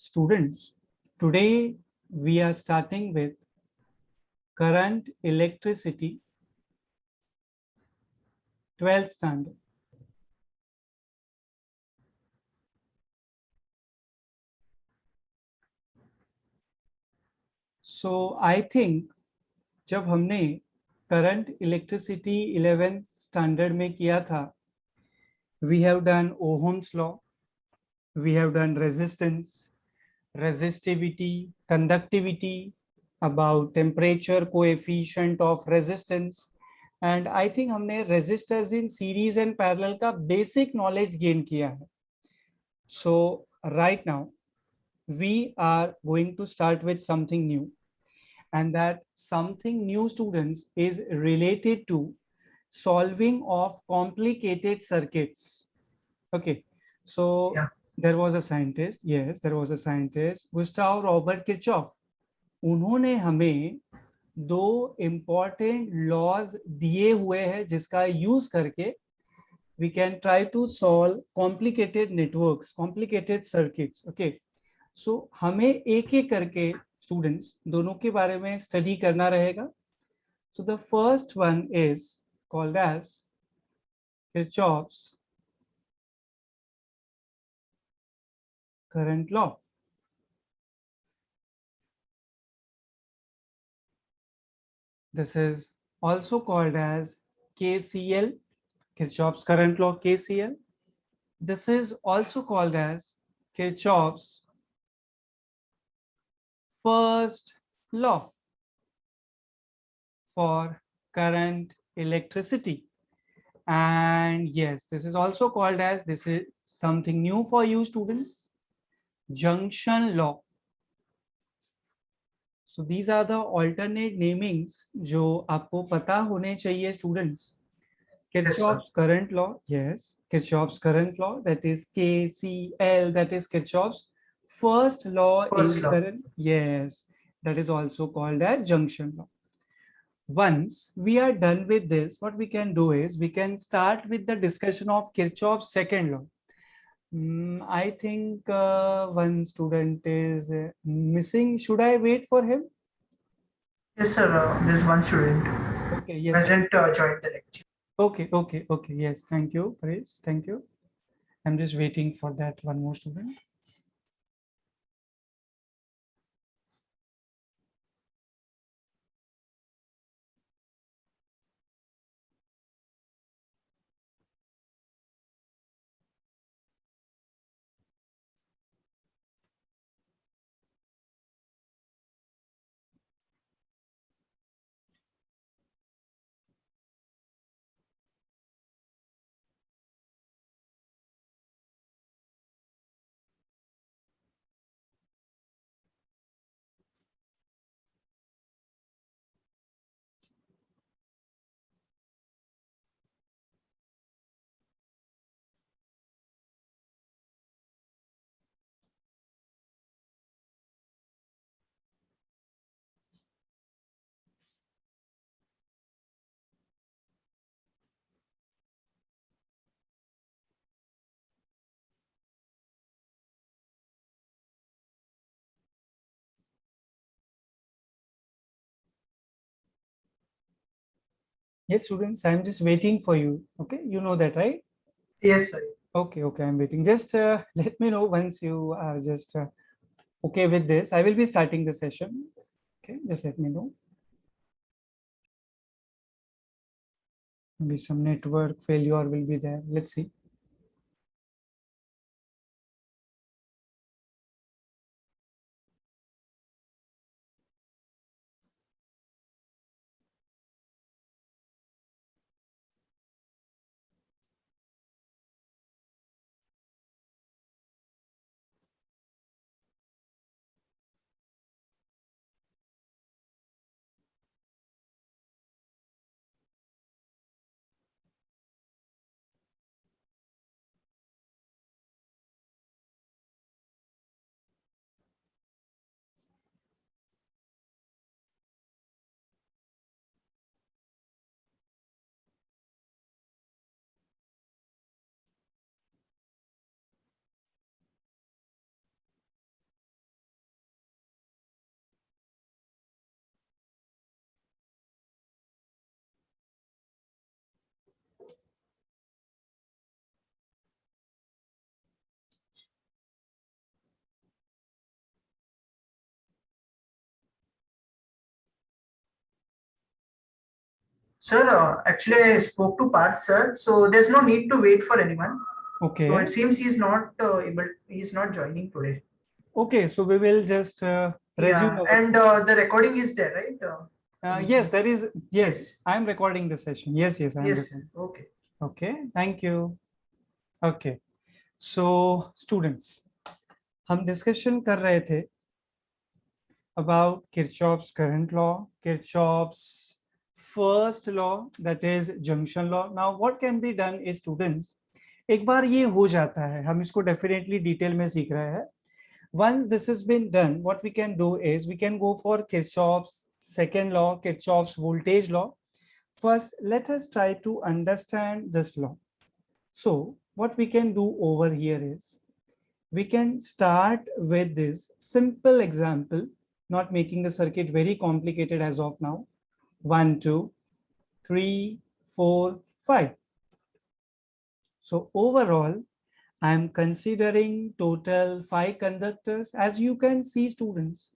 Students, today we are starting with current electricity 12th standard. So I think जब हमने current electricity 11th standard में किया था, we have done Ohm's law, we have done resistance, resistivity, conductivity, about temperature coefficient of resistance, and I think हमने resistors in series and parallel का basic knowledge gain किया है. So right now we are going to start with something new, and that something new, students, is related to solving of complicated circuits. Okay, so Yeah. there was a scientist, yes, there was a scientist, Gustav Robert Kirchhoff. उन्होंने हमें दो important laws दिए हुए हैं जिसका use करके we can try to solve complicated networks, complicated circuits. Okay, so हमें एक एक करके स्टूडेंट्स दोनों के बारे में स्टडी करना रहेगा. So the first one is called as Kirchhoff's current law. This is also called as KCL, Kirchhoff's current law, KCL. This is also called as Kirchhoff's first law for current electricity. And yes, this is also called as, this is something new for you students, junction law. So these are the alternate namings जो आपको पता होने चाहिए students. Kirchhoff's current law, yes, Kirchhoff's current law, that is KCL, that is Kirchhoff's first law in current, yes, that is also called as junction law. Once we are done with this, what we can do is we can start with the discussion of Kirchhoff's second law. I think one student is missing. Should I wait for him? Yes, sir. There's one student. Okay, yes. Hasn't joined the lecture. Okay. Yes, thank you, Praise. Thank you. I'm just waiting for that one more student. Yes, students, I'm just waiting for you. Okay, you know that, right? Yes, sir. Okay, I'm waiting. Just let me know once you are just okay with this. I will be starting the session. Okay, just let me know. Maybe some network failure will be there. Let's see. Sir, actually I spoke to Parth sir, so there's no need to wait for anyone. So Okay. it seems he's not he's not joining today. Okay, so we will just resume Yeah, our and session. the recording is there, right? Yes, there is. Yes, Yes. I am recording the session. Yes, yes, I am Yes. recording. Okay. Okay, thank you. Okay, so students, हम discussion कर रहे थे about Kirchhoff's current law, Kirchhoff's first law, that is junction law. Now, what can be done is students, एक बार ये हो जाता है, हम इसको definitely detail में सीख रहे हैं. Once this has been done, what we can do is we can go for Kirchhoff's second law, Kirchhoff's voltage law. First, let us try to understand this law. So what we can do over here is we can start with this simple example, not making the circuit very complicated as of now. 1, 2, 3, 4, 5. So overall, I am considering total 5 conductors. As you can see, students,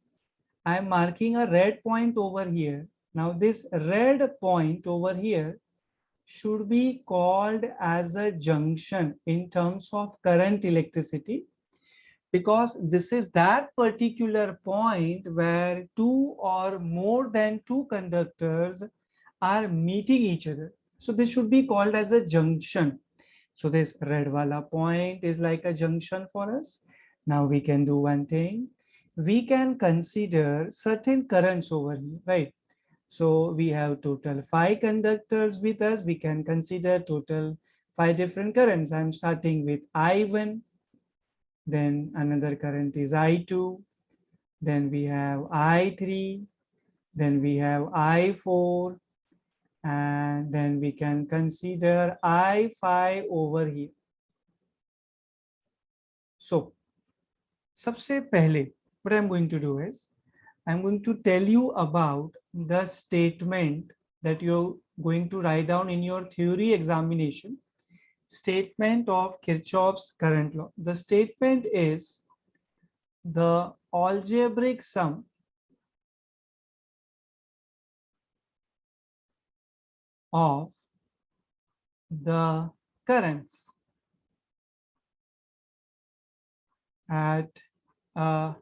I am marking a red point over here. Now this red point over here should be called as a junction in terms of current electricity, because this is that particular point where two or more than two conductors are meeting each other. So this should be called as a junction. So this red wala point is like a junction for us. Now we can do one thing. We can consider certain currents over here, right? So we have total 5 conductors with us. We can consider total 5 different currents. I'm starting with I1, then another current is I2, then we have I3, then we have I4, and then we can consider I5 over here. So, सबसे पहले, what I'm going to do is, I'm going to tell you about the statement that you're going to write down in your theory examination. Statement of Kirchhoff's current law. The statement is the algebraic sum of the currents at a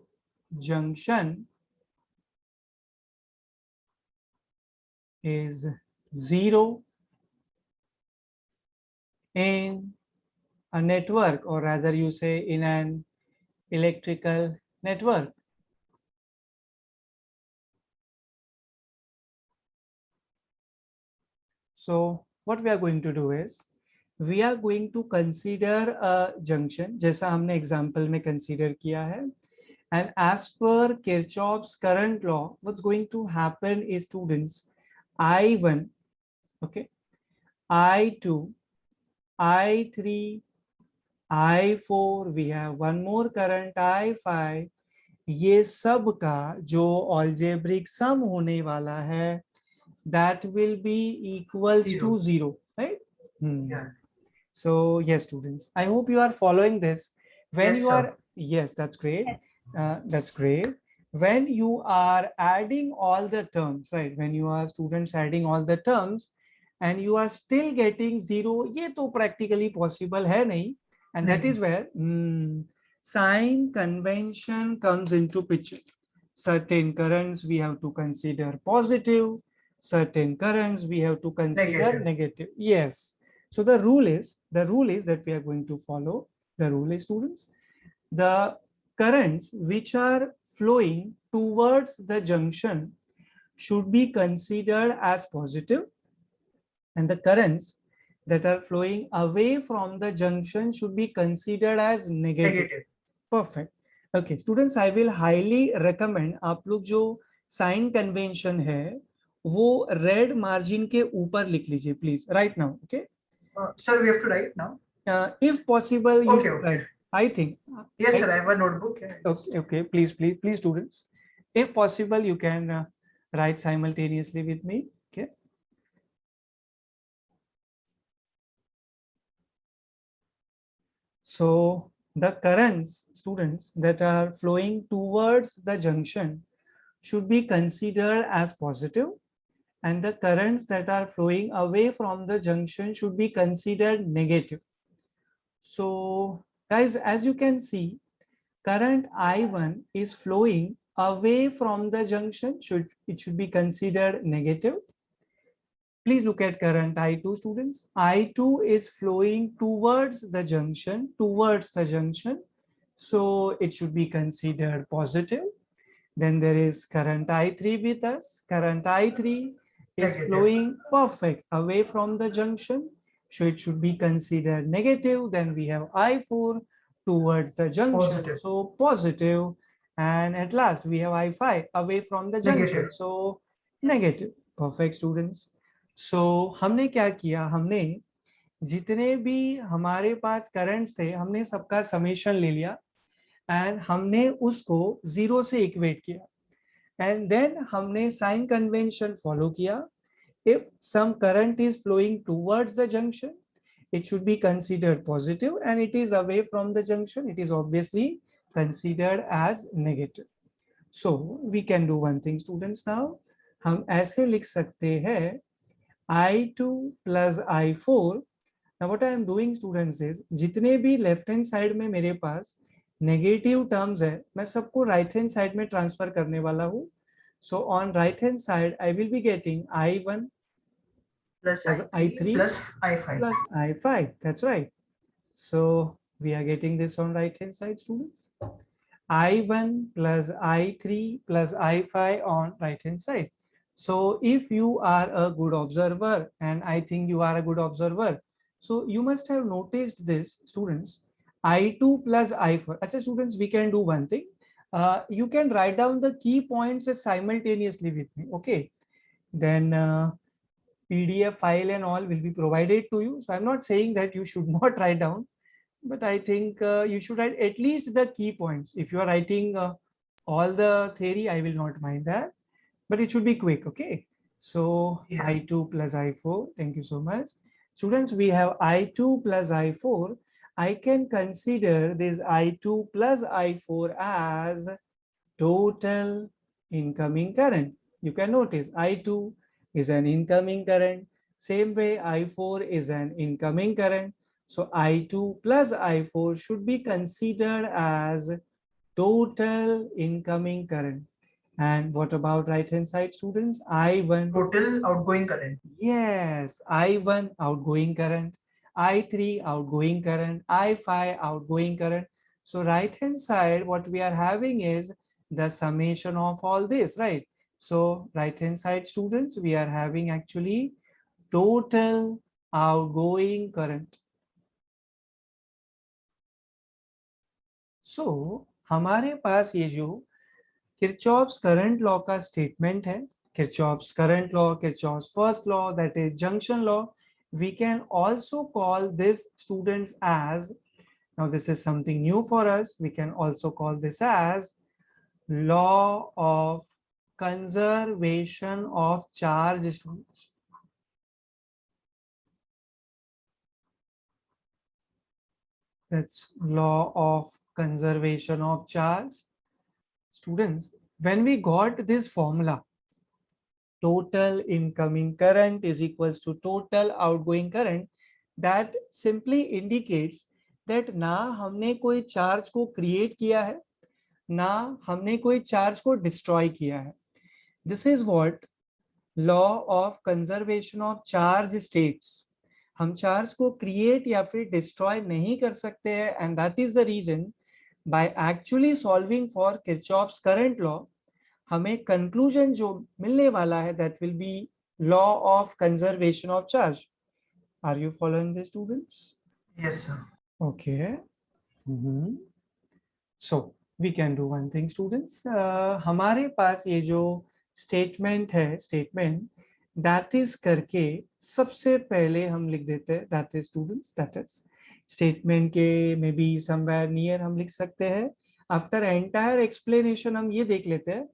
junction is 0 in a network, or rather you say in an electrical network. So what we are going to do is we are going to consider a junction जैसा हमने example में consider किया है, and as per Kirchhoff's current law, what's going to happen is, students, I1, okay, I2, I3, I4, we have one more current I5, ये सब का जो algebraic sum होने वाला है, that will be equals to 0, right? Yeah. So yes, students, I hope you are following this. When Yes, you sir. are, yes, that's great. That's great. When you are adding all the terms, right? When you are students adding all the terms and you are still getting 0, ये तो practically possible है नहीं. And that is where sign convention comes into picture. Certain currents we have to consider positive, certain currents we have to consider negative. Yes. So the rule is that we are going to follow. The rule is, students, the currents which are flowing towards the junction should be considered as positive, and the currents that are flowing away from the junction should be considered as negative. Perfect. Okay, students, I will highly recommend आप लोग जो sign convention है वो red margin के ऊपर लिख लीजिए, please, right now. Okay Sir, we have to write now. If possible, you should write. I think. Yes, sir. I have a notebook. Okay. Please, students. If possible, you can write simultaneously with me. Okay. So the currents, students, that are flowing towards the junction should be considered as positive, and the currents that are flowing away from the junction should be considered negative. So guys, as you can see, current I1 is flowing away from the junction, it should be considered negative. Please look at current I2, students. I2 is flowing towards the junction, so it should be considered positive. Then there is current I3 with us. Current I3 is Negative. flowing perfect away from the junction, so it should be considered negative. Then we have I4 towards the junction, Positive. so positive. And at last we have I5 away from the junction, Negative. so negative. Perfect, students. So हमने क्या किया, हमने जितने भी हमारे पास currents थे हमने सबका समेशन ले लिया एंड हमने उसको 0 से इक्वेट किया एंड देन हमने साइन कन्वेंशन फॉलो किया. If some current is flowing towards the junction, it should be considered positive, and it is away from the junction, it is obviously considered as negative. So we can do one thing, students. Now हम ऐसे लिख सकते हैं I2 plus I4. Now what I am doing, students, is जितने भी left hand side में मेरे पास negative terms है मैं सबको राइट हैंड साइड में ट्रांसफर करने वाला हूँ. So on right hand side I will be getting I1 Plus plus I3 I3 plus I5. plus I5. That's right. So we are getting this on right hand side, students. I1 plus I3 plus I5 on right hand side. So if you are a good observer, and I think you are a good observer, so you must have noticed this, students. I2 plus I4. Achha, students, we can do one thing. You can write down the key points simultaneously with me. Okay. Then PDF file and all will be provided to you. So I'm not saying that you should not write down, but I think you should write at least the key points. If you are writing all the theory, I will not mind that, but it should be quick. Okay. So Yeah. I2 plus I4. Thank you so much. Students, we have I2 plus I4. I can consider this I2 plus I4 as total incoming current. You can notice I2 is an incoming current. Same way I4 is an incoming current. So I2 plus I4 should be considered as total incoming current. And what about right hand side, students? I1. Total outgoing current. Yes, I1 outgoing current, I3 outgoing current, I5 outgoing current. So right hand side, what we are having is the summation of all this, right? So right hand side, students, we are having actually total outgoing current. So हमारे पास ये जो Kirchhoff's current law का statement है, Kirchhoff's current law, Kirchhoff's first law, that is junction law. We can also call this, students, as, now this is something new for us, we can also call this as law of conservation of charge, students. That's law of conservation of charge. Students, when we got this formula, total incoming current is equals to total outgoing current, that simply indicates that ना हमने कोई charge को create किया है ना हमने कोई charge को डिस्ट्रॉय किया है. This is what law of conservation of charge states. हम चार्ज को क्रिएट या फिर डिस्ट्रॉय नहीं कर सकते हैं, and that is the reason by actually solving for Kirchhoff's current law हमें कंक्लूजन जो मिलने वाला है that will be law of conservation of charge. Are you following this, students? Yes, sir. Okay. So we can do one thing, students. हमारे पास ये जो statement है, statement that is करके सबसे पहले हम लिख देते हैं that is, students, that is statement के मे बी समवेयर नियर हम लिख सकते हैं. आफ्टर एंटायर एक्सप्लेनेशन हम ये देख लेते हैं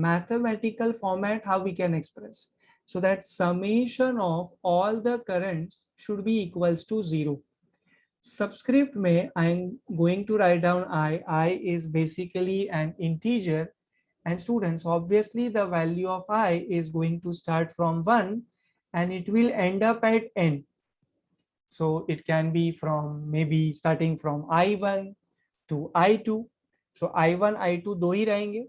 mathematical format how we can express, so that summation of all the currents should be equals to 0. Subscript में I am going to write down I is basically an integer, And students, obviously the value of I is going to start from 1 and it will end up at n. So it can be from maybe starting from I1 to I2. So I1, I2 दो ही रहेंगे.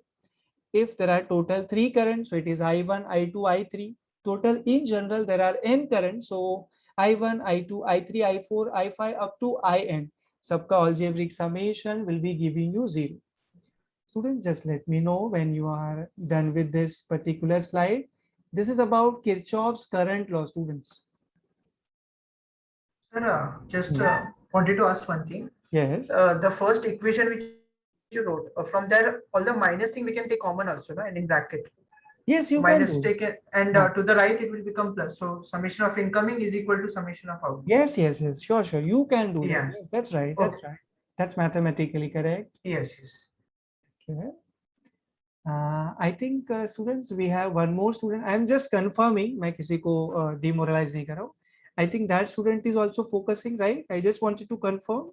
If there are total 3 currents, so it is I1, I2, I3. Total in general, there are n currents. So I1, I2, I3, I4, I5 up to In. Sabka algebraic summation will be giving you 0. Students, just let me know when you are done with this particular slide. This is about Kirchhoff's current law, students. Sir, just wanted to ask one thing. Yes. The first equation which you wrote, from there, all the minus thing we can take common also, no? And in bracket. Yes, you can Minus do. taken, and to the right it will become plus. So summation of incoming is equal to summation of outgoing. Yes, yes, yes. Sure, sure. You can do that. Yeah. Yes, that's right. Okay. That's right. That's mathematically correct. Yes, yes. Okay. I think students, we have one more student. I'm just confirming. मैं किसी को demoralize नहीं कर रहा हूँ. I think that student is also focusing, right? I just wanted to confirm.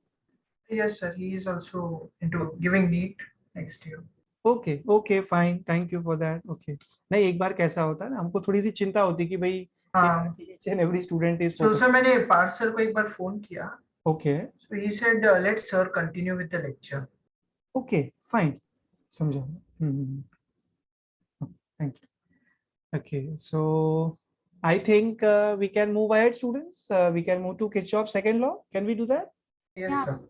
Yes, sir. He is also into giving NEET next year. Okay, okay, fine. Thank you for that. Okay. नहीं, एक बार कैसा होता है ना, हमको थोड़ी सी चिंता होती है कि भाई each and every student is So sir, मैंने पार्थ सर को एक बार फोन किया. Okay. So he said, let sir continue with the lecture. Okay, fine. समझा. Thank you. Okay, so I think we can move ahead, students. We can move to Kirchhoff's second law. Can we do that? Yes, Yeah. sir.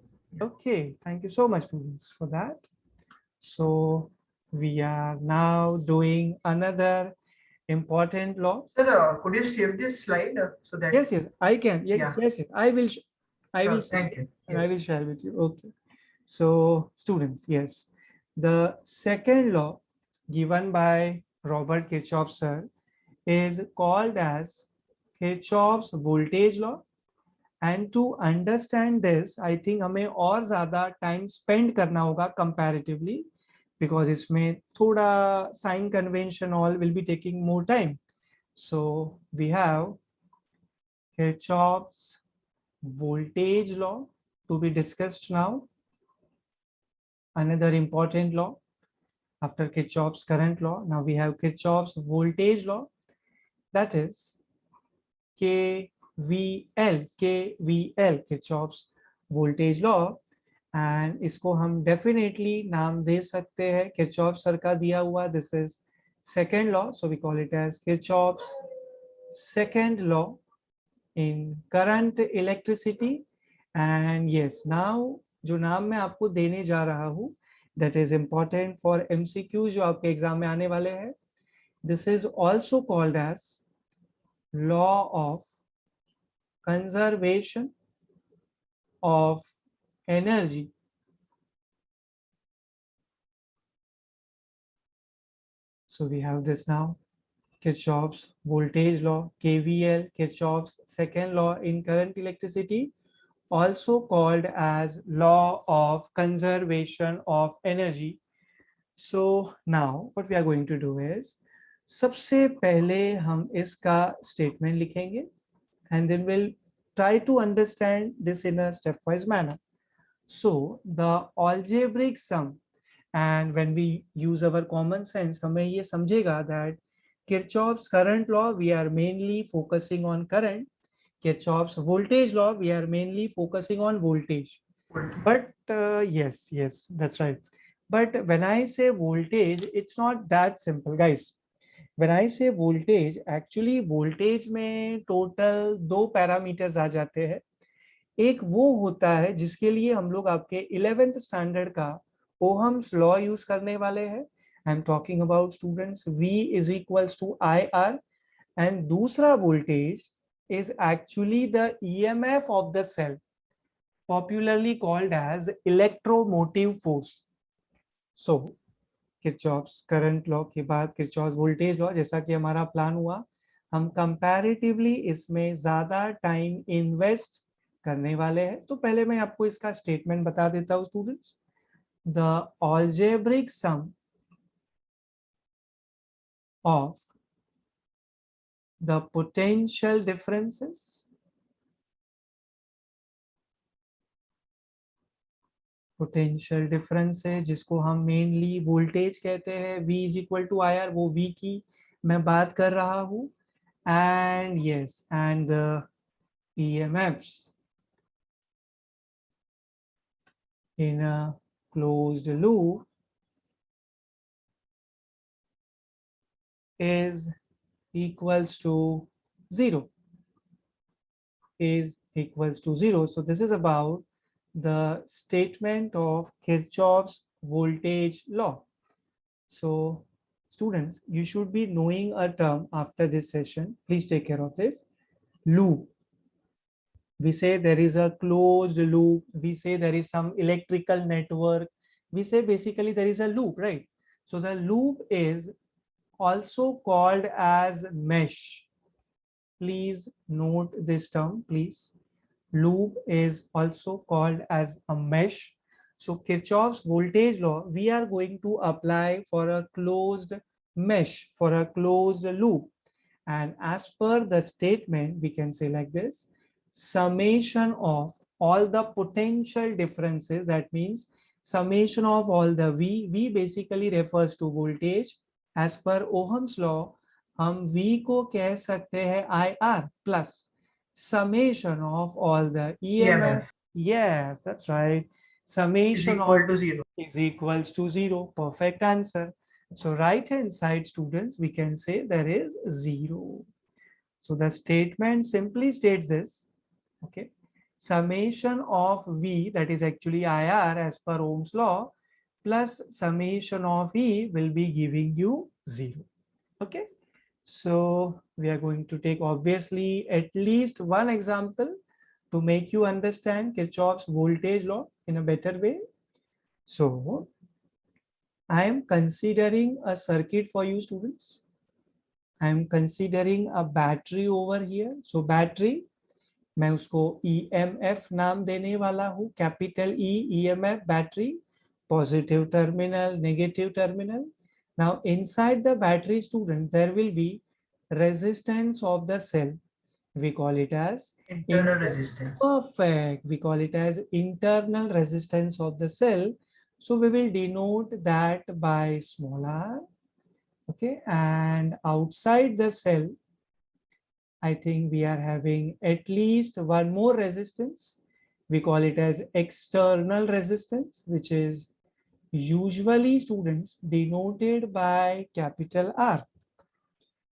Okay, thank you so much, students, for that. So we are now doing another important law. Sir, could you save this slide so that? Yes, yes, I can. Yeah. Yes, yes, I will. I will. Sure, thank you. And I Yes. will share with you. Okay. So students, yes, the second law given by Robert Kirchhoff sir is called as Kirchhoff's voltage law. And to understand this, I think हमें और ज़्यादा time spend करना होगा comparatively, because इसमें थोड़ा sign convention all will be taking more time. So we have Kirchhoff's voltage law to be discussed now. Another important law after Kirchhoff's current law. Now we have Kirchhoff's voltage law, that is KVL, Kirchhoff's voltage law. And इसको हम definitely नाम दे सकते हैं Kirchhoff sir का दिया हुआ. This is second law, so we call it as Kirchhoff's second law in current electricity. And yes, now जो नाम मैं आपको देने जा रहा हूँ, that is important for MCQ जो आपके एग्जाम में आने वाले हैं. This is also called as law of conservation of energy. So we have this now, Kirchhoff's voltage law, KVL, Kirchhoff's second law in current electricity, also called as law of conservation of energy. So now what we are going to do is, सबसे पहले हम इसका statement लिखेंगे and then we'll try to understand this in a stepwise manner. So the algebraic sum, and when we use our common sense, हमें ये समझेगा that Kirchhoff's current law, we are mainly focusing on current. Kirchhoff's voltage law, we are mainly focusing on voltage. But yes, that's right. But when I say voltage, it's not that simple, guys. When I say voltage, actually voltage में total दो parameters आ जाते हैं. एक वो होता है जिसके लिए हम लोग आपके 11th standard का Ohm's law use करने वाले हैं. I'm talking about, students, V is equals to IR. And दूसरा voltage is actually the EMF of the cell, popularly called as electromotive force. So Kirchhoff's current law के बाद Kirchhoff's voltage law, जैसा कि हमारा plan हुआ, हम comparatively इसमें ज़्यादा टाइम इन्वेस्ट करने वाले हैं. तो पहले मैं आपको इसका स्टेटमेंट बता देता हूँ, students. The algebraic sum of the potential differences potential difference है जिसको हम मेनली वोल्टेज कहते हैं, V is equal to I R, वो V की मैं बात कर रहा हूँ. And yes, and the EMFs in a closed loop is equals to 0, is equals to 0. So this is about the statement of Kirchhoff's voltage law. So students, you should be knowing a term after this session. Please take care of this. Loop. We say there is a closed loop. We say there is some electrical network. We say basically there is a loop, right? So the loop is also called as mesh. Please note this term, please. Loop is also called as a mesh. So Kirchhoff's voltage law, we are going to apply for a closed mesh, for a closed loop. And as per the statement, we can say like this: summation of all the potential differences, that means summation of all the V basically refers to voltage. As per Ohm's law, हम V को कह सकते हैं IR plus summation of all the EMF. EMF Yes, that's right. is Summation equal of to 0. is equals to 0. Perfect answer. So right hand side, students, we can say there is 0. So the statement simply states this, okay? Summation of V, that is actually IR as per Ohm's law, plus summation of E will be giving you 0, okay? So we are going to take obviously at least one example to make you understand Kirchhoff's voltage law in a better way. So I am considering a circuit for you students. I am considering a battery over here. So battery, मैं उसको EMF नाम देने वाला हूँ, capital E, EMF, battery, positive terminal, negative terminal. Now inside the battery, student, there will be resistance of the cell. We call it as Internal resistance. perfect. We call it as internal resistance of the cell. So we will denote that by small r. Okay, and outside the cell, I think we are having at least one more resistance. We call it as external resistance, which is usually, students, denoted by capital R.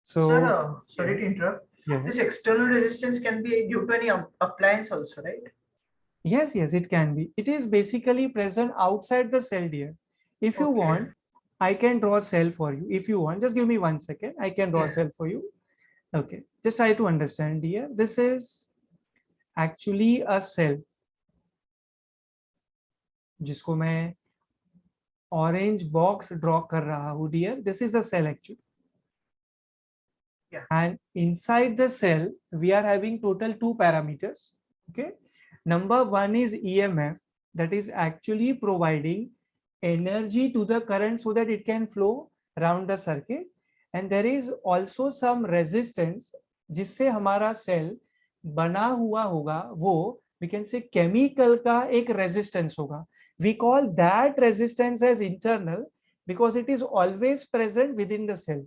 So Sir, sorry to yes, interrupt. This yes, external resistance can be due to any appliance also, right? yes, it can be. It is basically present outside the cell, dear. If you Okay. want, I can draw a cell for you. If you want, just give me 1 second. I can draw a Yeah. cell for you. Okay, just try to understand, dear. This is actually a cell, जिसको मैं orange box draw कर रहा हूँ, dear. This is a cell actually. Yeah. And inside the cell, we are having total 2 parameters. Okay. Number 1 is EMF, that is actually providing energy to the current so that it can flow around the circuit. And there is also some resistance जिससे हमारा cell बना हुआ होगा, वो we can say chemical का एक resistance होगा. We call that resistance as internal because it is always present within the cell.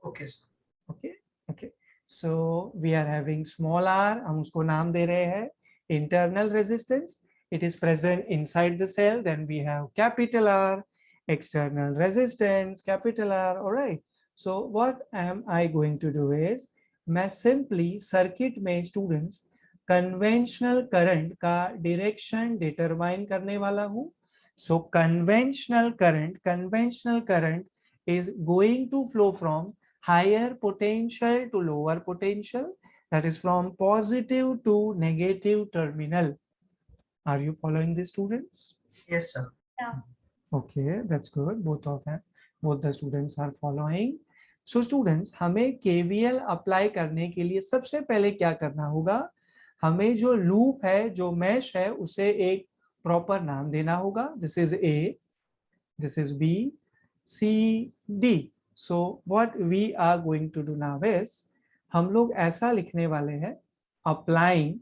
Okay, sir. Okay. So we are having small r, हम उसको नाम दे रहे हैं internal resistance. It is present inside the cell. Then we have capital R, external resistance, capital R. All right. So what am I going to do is, मैं simply circuit में students conventional current का direction determine करने वाला हूँ. So conventional current is going to flow from higher potential to lower potential, that is from positive to negative terminal. Are you following this, students? Yes, sir. Okay, that's good. Both the students are following. So students, हमें KVL apply करने के लिए सबसे पहले क्या करना होगा, हमें जो लूप है, जो मैश है, उसे एक प्रॉपर नाम देना होगा. This is A, this is B, C, D. So what we are going to do now is, हम लोग ऐसा लिखने वाले हैं, applying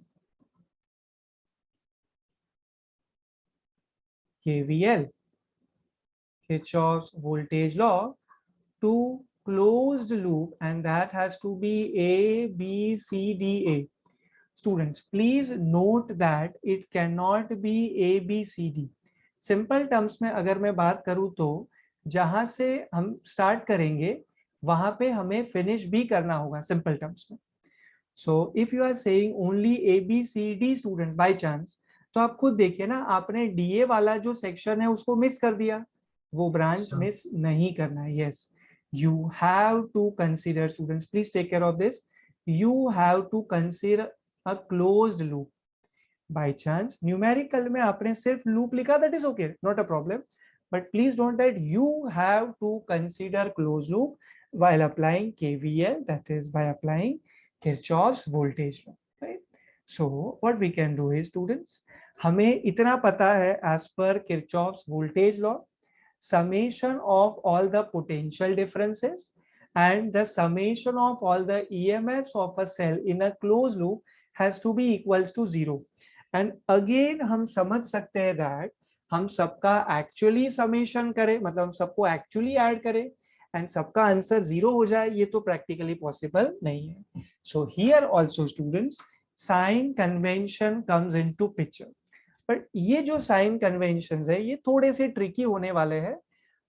KVL, Kirchhoff's voltage law, to closed loop, and that has to be A, B, C, D, A. Students, please note that it cannot be A, B, C, D. Simple terms में अगर मैं बात करूं तो जहां से हम start करेंगे वहां पे हमें फिनिश भी करना होगा सिंपल टर्म्स में. So if you are saying only A, B, C, D students by chance, तो आप खुद देखिए ना, आपने DA वाला जो सेक्शन है उसको मिस कर दिया, वो ब्रांच Sure. मिस नहीं करना है. Yes, you have to consider, students, please take care of this, you have to consider a closed loop. By chance numerical में आपने सिर्फ loop लिखा, that is okay, not a problem, but please don't that you have to consider closed loop while applying KVL, that is by applying Kirchhoff's voltage law, right? So what we can do is, students, हमें इतना पता है as per Kirchhoff's voltage law, summation of all the potential differences and the summation of all the EMFs of a cell in a closed loop has to be equals to 0. And again हम समझ सकते हैं that हम सबका actually summation करें, मतलब हम सबको actually add करें and सबका आंसर 0 हो जाए, ये तो practically possible नहीं है. So here also, students, sign convention comes into picture. But ये जो साइन कन्वेंशंस है ये थोड़े से ट्रिकी होने वाले हैं.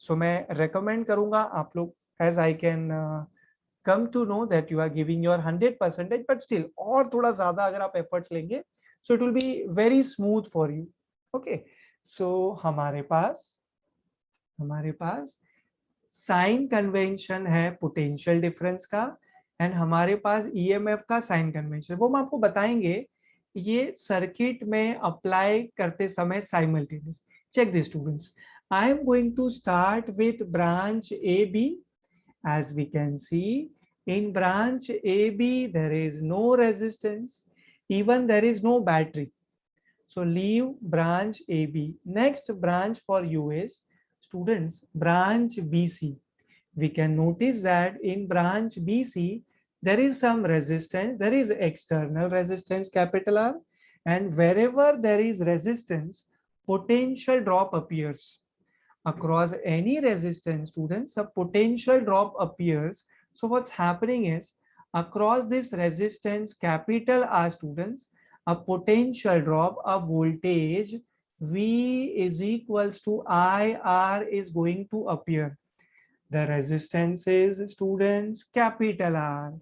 सो मैं रेकमेंड करूंगा आप लोग, as I can come to know that you are giving your 100%, but still और थोड़ा ज्यादा अगर आप एफर्ट्स लेंगे so it will be very smooth for you. Okay, so हमारे पास साइन कन्वेंशन है पोटेंशियल डिफरेंस का, एंड हमारे पास ईएमएफ का साइन कन्वेंशन, वो हम आपको बताएंगे ये सर्किट में अप्लाई करते समय simultaneous. Check this students, I am going to start with branch A B. As we can see, in branch A B there is no resistance, even there is no battery. So leave branch AB. Next branch for you is, students, branch BC. We can notice that in branch BC there is some resistance, there is external resistance capital R, and wherever there is resistance, potential drop appears. Across any resistance, students, a potential drop appears. So what's happening is, across this resistance capital R, students, a potential drop, a voltage V is equals to IR is going to appear. The resistance is, students, capital R.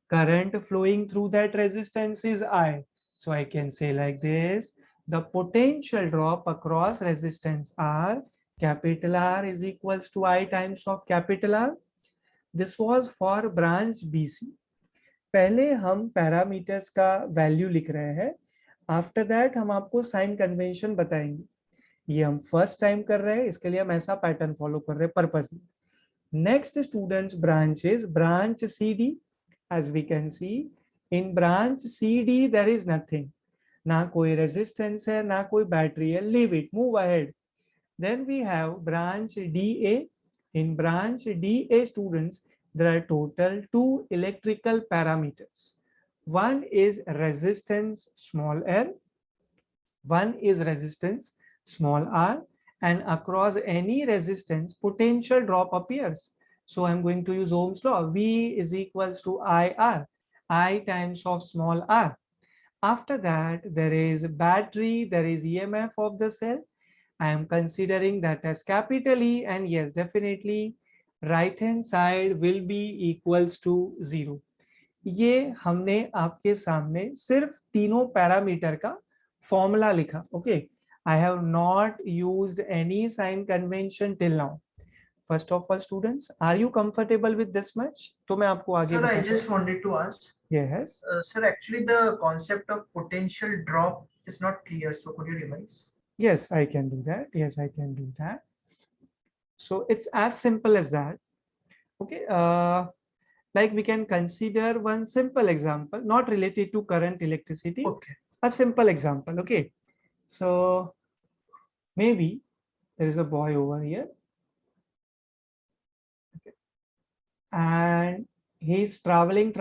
Current flowing through that resistance is I. So I can say like this, the potential drop across resistance R, capital R, is equals to I times of capital R. This was for branch BC. पहले हम parameters का value लिख रहे हैं, after that हम आपको sign convention बताएंगे. ये हम फर्स्ट टाइम कर रहे हैं, इसके लिए हम ऐसा पैटर्न फॉलो कर रहे हैं purposely. Next students, branch is branch C D. As we can see, in branch C D there is nothing, ना कोई रेजिस्टेंस है ना कोई बैटरी है. Leave it, move ahead. Then we have branch D A. In branch D A, students, there are total 2 electrical parameters. One is resistance small l, one is resistance small r, and across any resistance potential drop appears. So I'm going to use Ohm's law. V is equals to IR, I times of small r. After that, there is battery, there is EMF of the cell. I am considering that as capital E, and yes, definitely right hand side will be equals to 0. ये हमने आपके सामने सिर्फ तीनों parameter का formula लिखा. Okay, I have not used any sign convention till now. First of all, students, are you comfortable with this much? तो मैं आपको आगे Sir, I just wanted to ask. Yes. Sir, actually the concept of potential drop is not clear, so could you revise? Yes, I can do that. Yes, I can do that. So it's as simple as that. Okay, like we can consider one simple example, not related to current electricity. Okay. A simple example. Okay, so maybe there is a boy over here, okay, and he's traveling.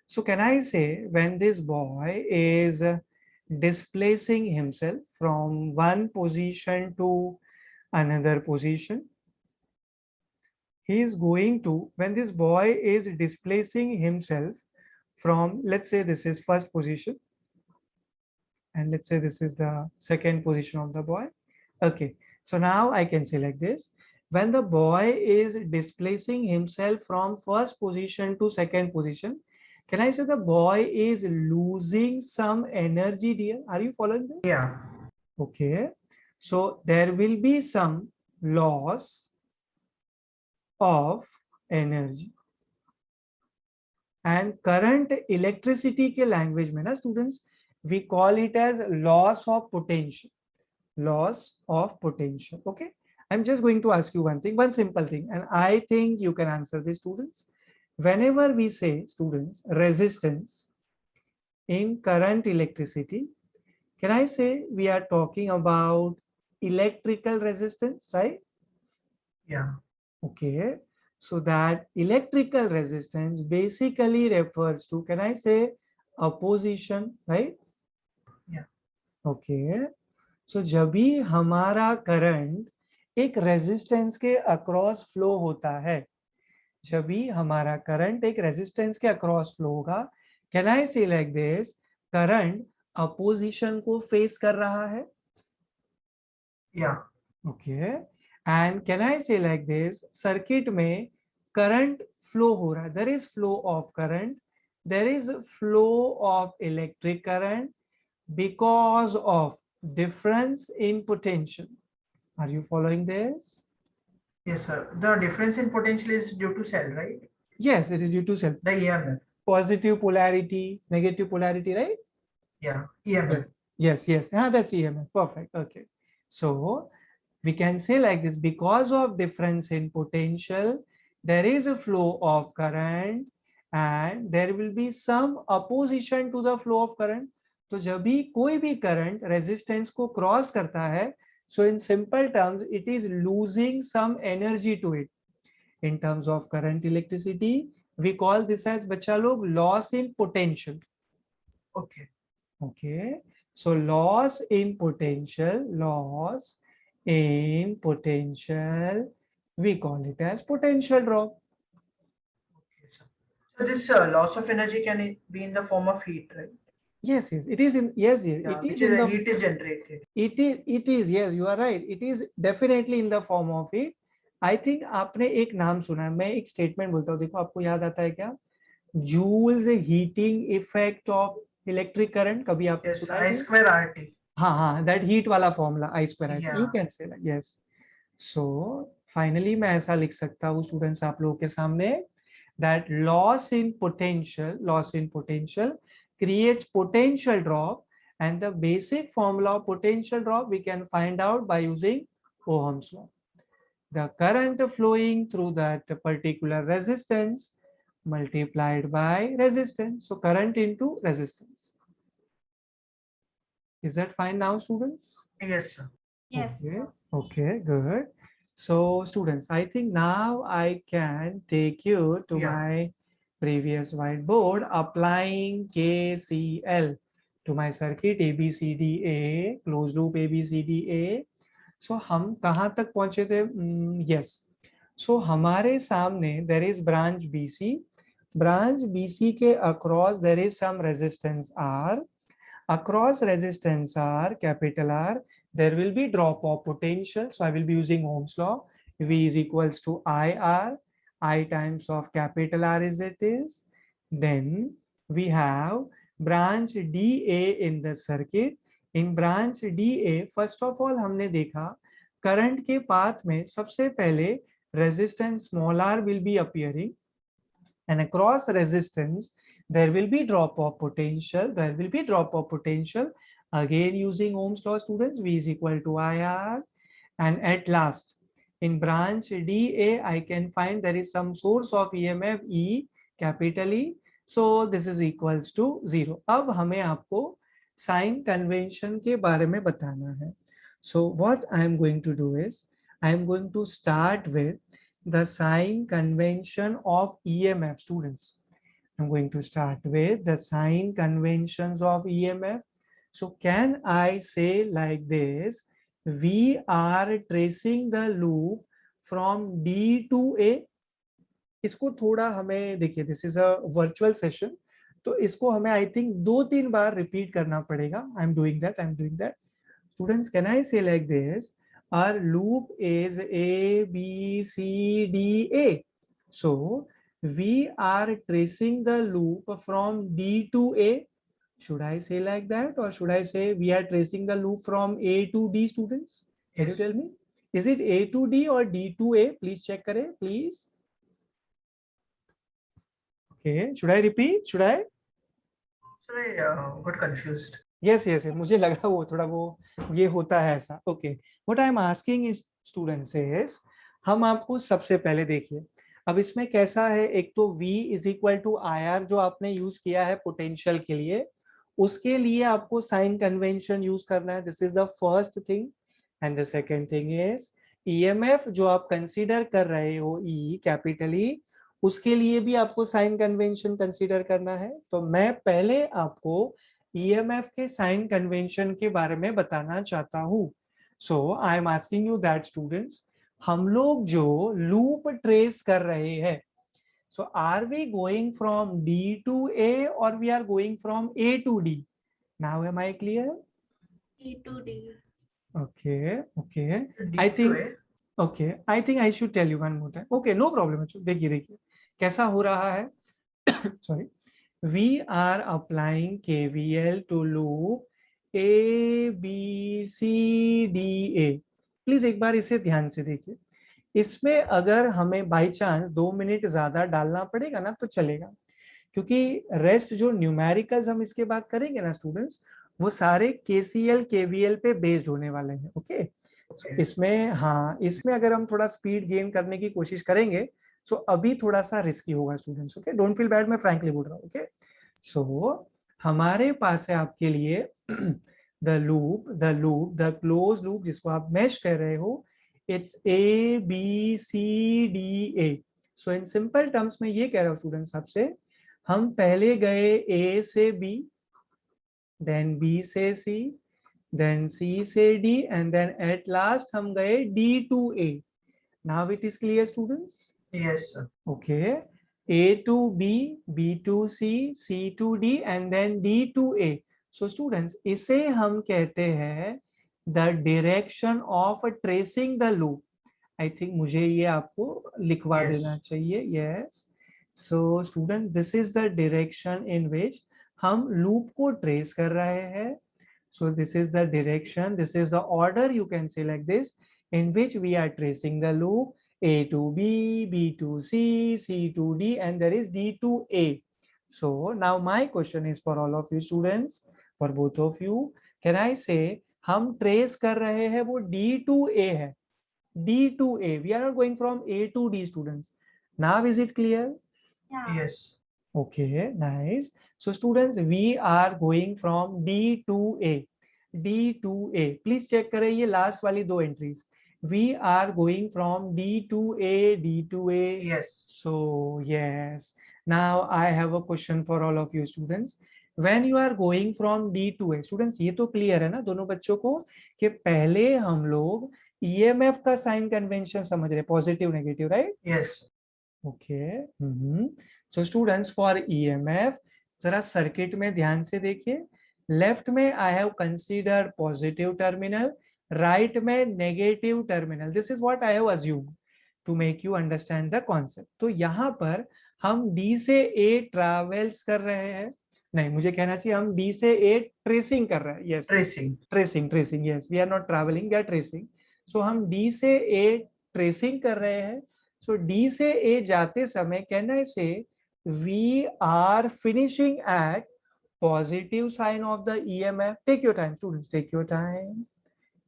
So can I say, when this boy is displacing himself from one position to another position. He is going to, when this boy is displacing himself from, let's say this is first position, and let's say this is the second position of the boy. Okay, so now I can say like this: when the boy is displacing himself from first position to second position, can I say the boy is losing some energy, dear? Are you following this? Yeah. Okay, so there will be some loss of energy. And current electricity के language में ना students, we call it as loss of potential. Loss of potential. Okay, I'm just going to ask you one thing, one simple thing, and I think you can answer this, students. Whenever we say, students, resistance in current electricity, can I say we are talking about electrical resistance, right? Yeah. Okay, so that electrical resistance basically refers to, can I say, opposition, right? Yeah. Okay, so जब भी हमारा current एक resistance के across flow होता है, जब भी हमारा करंट एक रेजिस्टेंस के अक्रॉस फ्लो होगा, can I say like this, current opposition को फेस कर रहा है. Yeah. Okay, and can I say like this, circuit में करंट फ्लो हो रहा है, there is flow of current, there is flow of electric current because of difference in potential. Are you following this? Yes, sir. The difference in potential is due to cell, right? Yes, it is due to cell. The EMF. Positive polarity, negative polarity, right? Yeah. EMF. Yes. Ah, that's EMF. Perfect. Okay. So we can say like this: because of difference in potential, there is a flow of current, and there will be some opposition to the flow of current. तो जब भी कोई भी current resistance को cross करता है, so in simple terms it is losing some energy to it. In terms of current electricity, we call this as, बच्चा लोग, loss in potential. Okay. Okay, so loss in potential, we call it as potential drop. Okay, sir. So this loss of energy can be in the form of heat, right? Yes, it is in, yes, Yeah, it which is is in the the, heat is generated. it is, yes, you are right, it is definitely in the form of it. I think आपने एक नाम सुना है, मैं एक statement बोलता हूँ, देखो आपको याद आता है क्या? Joule's heating effect of electric current, कभी आपने Yes, सुना I है? square RT. हाँ, दैट हीट वाला formula, I square, you Yeah. Can say, yes. So finally मैं ऐसा लिख सकता हूँ स्टूडेंट्स आप लोगों के सामने, that loss in potential creates potential drop, and the basic formula of potential drop we can find out by using Ohm's law. The current flowing through that particular resistance multiplied by resistance. So current into resistance. Is that fine now, students? Yes, sir. Yes. Okay, okay, good. So students, I think now I can take you to Yeah. my previous whiteboard, applying KCL to my circuit ABCDA, closed loop ABCDA. So हम कहाँ तक पहुँचे थे? Yes. So हमारे सामने there is branch BC. Branch BC के across there is some resistance R. Across resistance R, capital R, there will be drop of potential. So I will be using Ohm's law. V is equals to IR, I times of capital R is it is. Then we have branch DA in the circuit. In branch DA, first of all हमने देखा current के path में सबसे पहले resistance small r will be appearing, and across resistance there will be drop of potential, again using Ohm's law, students, V is equal to IR. And at last in branch DA I can find there is some source of EMF E, capital E, so this is equals to 0. अब हमें आपको sign convention के बारे में बताना है. So what I am going to do is I am going to start with the sign convention of EMF, students. I'm going to start with the sign conventions of EMF. So can I say like this, we are tracing the loop from D to A? इसको थोड़ा हमें देखिए, this is a virtual session, तो इसको हमें I think 2-3 bar repeat करना पड़ेगा. I am doing that. Students, can I say like this? Our loop is A, B, C, D, A. So we are tracing the loop from D to A. Should I say like that, or should I say we are tracing the loop from A to D, students? Can you Yes. tell me? Is it A to D or D to A? Please check kare, please. Okay, should I repeat? Should I? Sorry, got confused. Yes, मुझे लगा वो थोड़ा वो ये होता है ऐसा. Okay, what I am asking is students is, हम आपको सबसे पहले देखिए, अब इसमें कैसा है, एक तो V is equal to IR जो आपने यूज किया है पोटेंशियल के लिए, उसके लिए आपको साइन कन्वेंशन यूज करना है. This is the first thing. And the second thing is EMF जो आप कंसीडर कर रहे हो E कैपिटली, उसके लिए भी आपको साइन कन्वेंशन कंसीडर करना है. तो मैं पहले आपको EMF के साइन कन्वेंशन के बारे में बताना चाहता हूँ. So I am asking you that students, हम लोग जो लूप ट्रेस कर रहे हैं, so are we going from D to A और we are going from A to D? Now am I clear? A to D. Okay. D I to think A. okay. I think I should tell you one more time. Okay, no problem. देखिए कैसा हो रहा है. Sorry. We are applying KVL to loop A, B, C, D, A. Please एक बार इसे ध्यान से देखिए. इसमें अगर हमें बाई चांस 2 मिनट ज्यादा डालना पड़ेगा ना तो चलेगा, क्योंकि रेस्ट जो न्यूमेरिकल्स हम इसके बाद करेंगे ना स्टूडेंट्स, वो सारे KCL KVL पे बेस्ड होने वाले हैं. ओके, इसमें हाँ, इसमें अगर हम थोड़ा स्पीड गेन करने की कोशिश करेंगे सो अभी थोड़ा सा रिस्की होगा students. Okay, don't feel bad, मैं फ्रैंकली बोल रहा हूँ. ओके, सो हमारे पास है आपके लिए द क्लोज लूप जिसको आप मैश कर रहे हो, it's ABCDA. So in simple terms में ये कह रहा हूँ स्टूडेंट्स आपसे, हम पहले गए A से B, देन B से C, देन C से D, and then at last हम गए D to A. Now it is clear students? Yes, sir. Okay, A to B, B to C, C to D, and then D to A. So students, इसे हम कहते हैं the direction of tracing the loop. I think मुझे ये आपको लिखवा Yes. देना चाहिए. Yes. So student, this is the direction in which हम loop को trace कर रहे हैं. So this is the direction, this is the order, you can say like this, in which we are tracing the loop A to B, B to C, C to D, and there is D to A. So now my question is for all of you students, for both of you, can I say हम trace कर रहे हैं वो D to A है, D to A, we are not going from A to D students. Now is it clear? Yeah. Yes. Okay, nice. So students, we are going from D to A. D to A. Please check करें ये last वाली दो entries. We are going from D to A, D to A. Yes. So yes. Now I have a question for all of you students. When you are going from D to A, students ये तो clear है ना दोनों बच्चों को कि पहले हम लोग EMF का साइन कन्वेंशन समझ रहे, positive negative, right? Yes. Okay. So students, for EMF जरा सर्किट में ध्यान से देखिए. लेफ्ट में I have considered positive terminal, right में negative terminal. This is what I have assumed to make you understand the concept. तो यहाँ पर हम D से A ट्रैवल्स कर रहे हैं, नहीं मुझे कहना चाहिए हम D से A ट्रेसिंग कर रहे हैं. Yes, tracing. Yes, we are not travelling, we are tracing. So हम D से A ट्रेसिंग कर रहे हैं. So D से A जाते समय can I say we are finishing at positive sign of the EMF? Take your time, students. Take your time.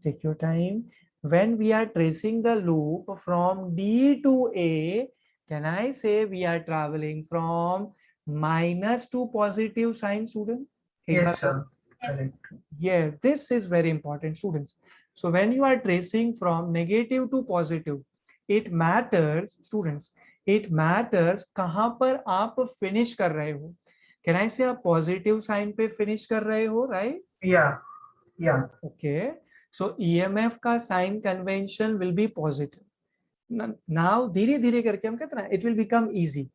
Take your time. When we are tracing the loop from D to A, can I say we are traveling from minus to positive sign, student? Yes, sir. Yes. Correct. Yes, this is very important, students. So when you are tracing from negative to positive, it matters, students, it matters कहाँ पर आप finish कर रहे हो. Can I say आप positive sign पे finish कर रहे हो, right? Yeah. Yeah. Okay, so EMF का sign convention will be positive. Now धीरे धीरे करके हम कहते हैं ना, it will become easy.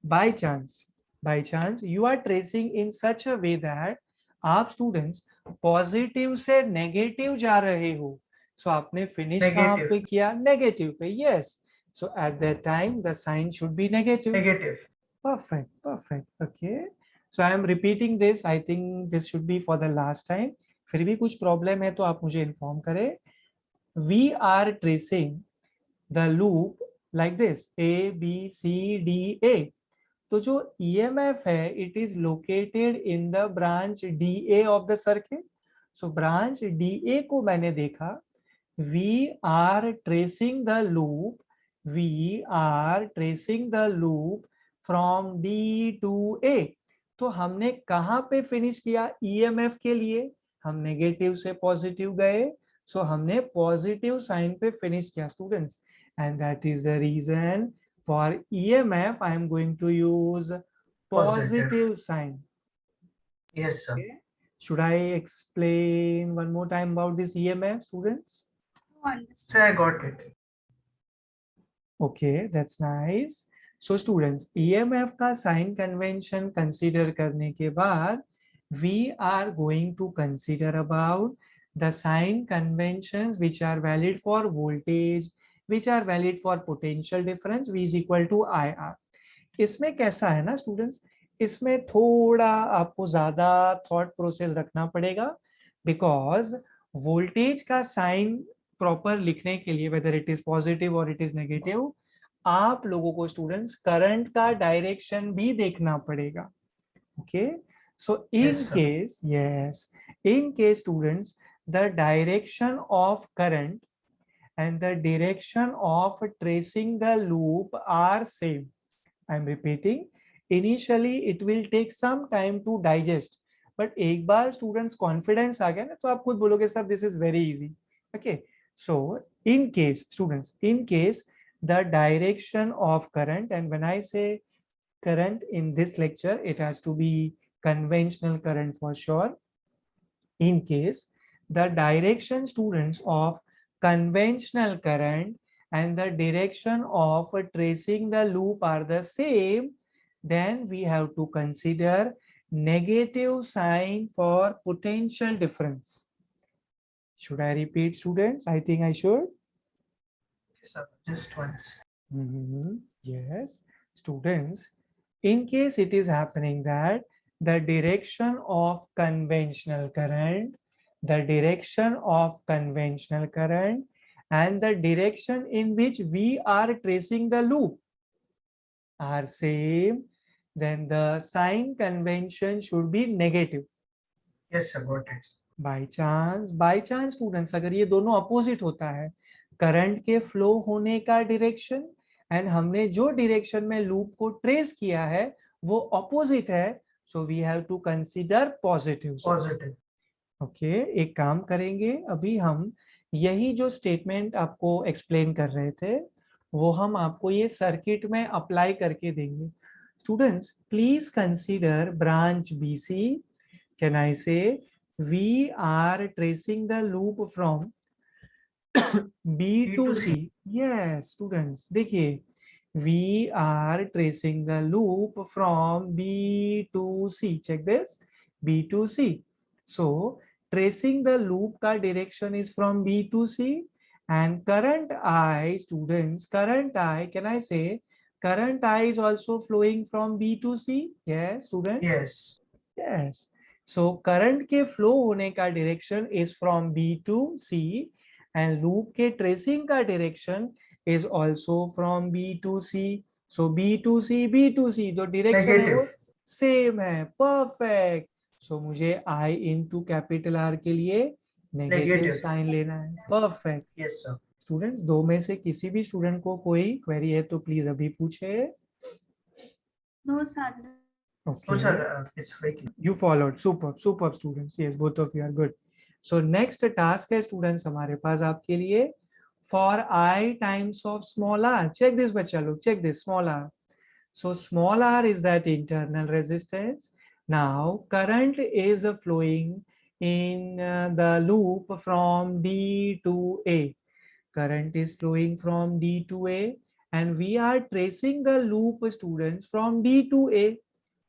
By chance you are tracing in such a way that आप students positive से negative जा रहे हो. So आपने finish कहाँ Negative. पे किया? Negative पे. Yes. So at that time the sign should be negative. Negative. Perfect, perfect. Okay. So I am repeating this. I think this should be for the last time. फिर भी कुछ problem है तो आप मुझे इन्फॉर्म करें. We are tracing the loop like this A B C D A. तो जो EMF है, it is located in the branch DA of the circuit. So branch DA को मैंने देखा. We are tracing the loop. We are tracing the loop from D to A. तो हमने कहाँ पे फिनिश किया? EMF के लिए हम नेगेटिव से पॉजिटिव गए. सो हमने पॉजिटिव साइन पे फिनिश किया students. And that is the reason for EMF, I am going to use positive sign. Yes, sir. Okay. Should I explain one more time about this EMF, students? So I got it. Okay, that's nice. So students, EMF का sign convention consider करने के बाद, we are going to consider about the sign conventions which are valid for voltage, which are valid for potential difference, V is equal to IR. इसमें कैसा है ना students, इसमें थोड़ा आपको ज्यादा थॉट प्रोसेस रखना पड़ेगा, बिकॉज वोल्टेज का साइन प्रॉपर लिखने के लिए, वेदर इट इज पॉजिटिव और इट इज नेगेटिव, आप लोगों को स्टूडेंट्स करंट का डायरेक्शन भी देखना पड़ेगा. Okay, so in case, yes, in case students, the direction of current and the direction of tracing the loop are same. I am repeating, initially it will take some time to digest, but एक बार students confidence आ गया ना, तो आप खुद बोलोगे sir this is very easy. Okay, so in case students, in case the direction of current, and when I say current in this lecture, it has to be conventional current for sure. In case the direction students of conventional current and the direction of tracing the loop are the same, then we have to consider negative sign for potential difference. Should I repeat, students? I think I should. Yes, sir. Just once. Yes, students, in case it is happening that the direction of conventional current, the direction of conventional current and the direction in which we are tracing the loop are same, then the sign convention should be negative. Yes, sir. Got it. By chance students, अगर ये दोनों opposite होता है, current के flow होने का direction and हमने जो डायरेक्शन में लूप को ट्रेस किया है वो अपोजिट है, so we have to consider positive. Positive. Okay, एक काम करेंगे, अभी हम यही जो स्टेटमेंट आपको एक्सप्लेन कर रहे थे वो हम आपको ये सर्किट में अप्लाई करके देंगे. Students, please consider branch BC. Can I से we are tracing the loop from B to C. Yes, students, देखिए, we are tracing the loop from B to C. Check this, B to C. So tracing the loop का direction is from B to C, and current I, students, current I, can I say current I is also flowing from B to C? Yes, students. Yes. Yes. So current के flow होने का direction is from B to C, and loop के tracing का direction is also from B to C. So B to C, B to C, जो direction है वो same है. Perfect. So मुझे I into capital R के लिए negative sign लेना है. Perfect. Yes, sir. Students, दो में से किसी भी स्टूडेंट को कोई क्वेरी है तो प्लीज अभी पूछे. No, sir. Okay. No, sir. It's very. You followed. Superb, superb students. Yes, both of you are good. So next task है students हमारे पास आपके लिए, for I times of small r. Check this बच्चा लोग, check this small r. So small r is that internal resistance. Now current is flowing in the loop from D to A. Current is flowing from D to A, and we are tracing the loop, students, from D to A.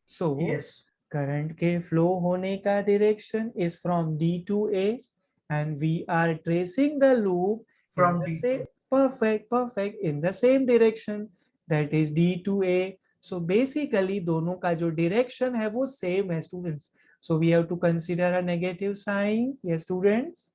So Yes. current के flow होने का direction is from D to A, and we are tracing the loop in From the D same to perfect in the same direction, that is D to A. So basically दोनों का जो direction है वो same है, students. So we have to consider a negative sign. Yes, students.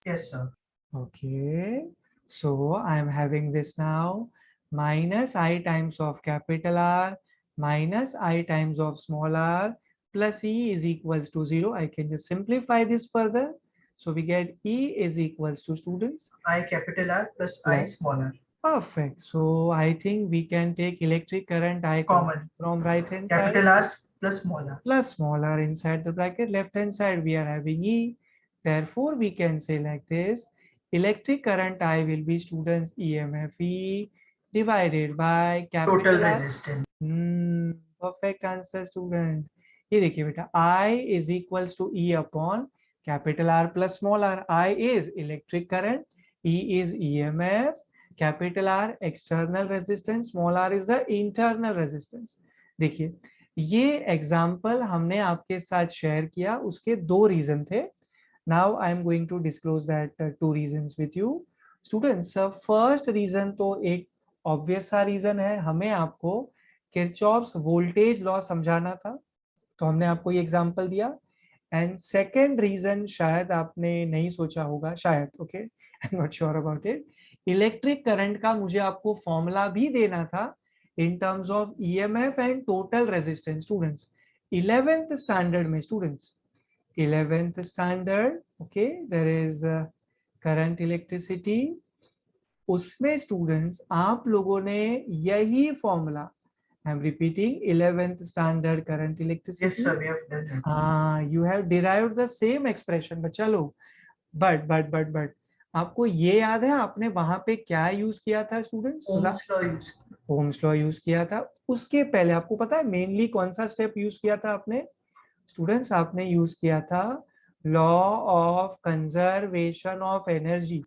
yes, sir. Okay, so I'm having this now, minus I times of capital R minus I times of small r plus E is equals to 0. I can just simplify this further. So we get E is equals to, students, I capital R plus I plus. small r. Perfect. So I think we can take electric current I Common. from right hand side Capital R plus small r. plus smaller inside the bracket. Left hand side we are having E. Therefore we can say like this, electric current I will be, students, EMF E divided by Total capital R. resistance. Perfect answer, student. ये देखिए बेटा, I is equals to E upon capital R plus small r. I is electric current, E is EMF, capital R external resistance, small r is the internal resistance. देखिए ये example हमने आपके साथ share किया, उसके दो रीजन थे. Now I am going to disclose that two reasons with you, students. First reason तो एक ऑब्वियस सा रीजन है, हमें आपको किरचॉफ्स वोल्टेज लॉ समझाना था, तो हमने आपको ये एग्जांपल दिया. एंड सेकंड रीजन शायद आपने नहीं सोचा होगा, शायद, okay, I am not sure about it, electric current का मुझे आपको फॉर्मूला भी देना था in terms of EMF and total resistance, students. 11th standard में, students, 11th standard, okay, there is current electricity. उसमें students आप लोगों ने यही formula, I am repeating, 11th standard current electricity. Yes, sir. We have done that. You have derived the same expression, बच्चा लोग. but आपको ये याद है आपने वहां पे क्या यूज किया था, students? Ohm's law use. Ohm's law use किया था. उसके पहले आपको पता है मेनली कौन सा स्टेप यूज किया था आपने, स्टूडेंट्स? आपने यूज किया था law of conservation of energy.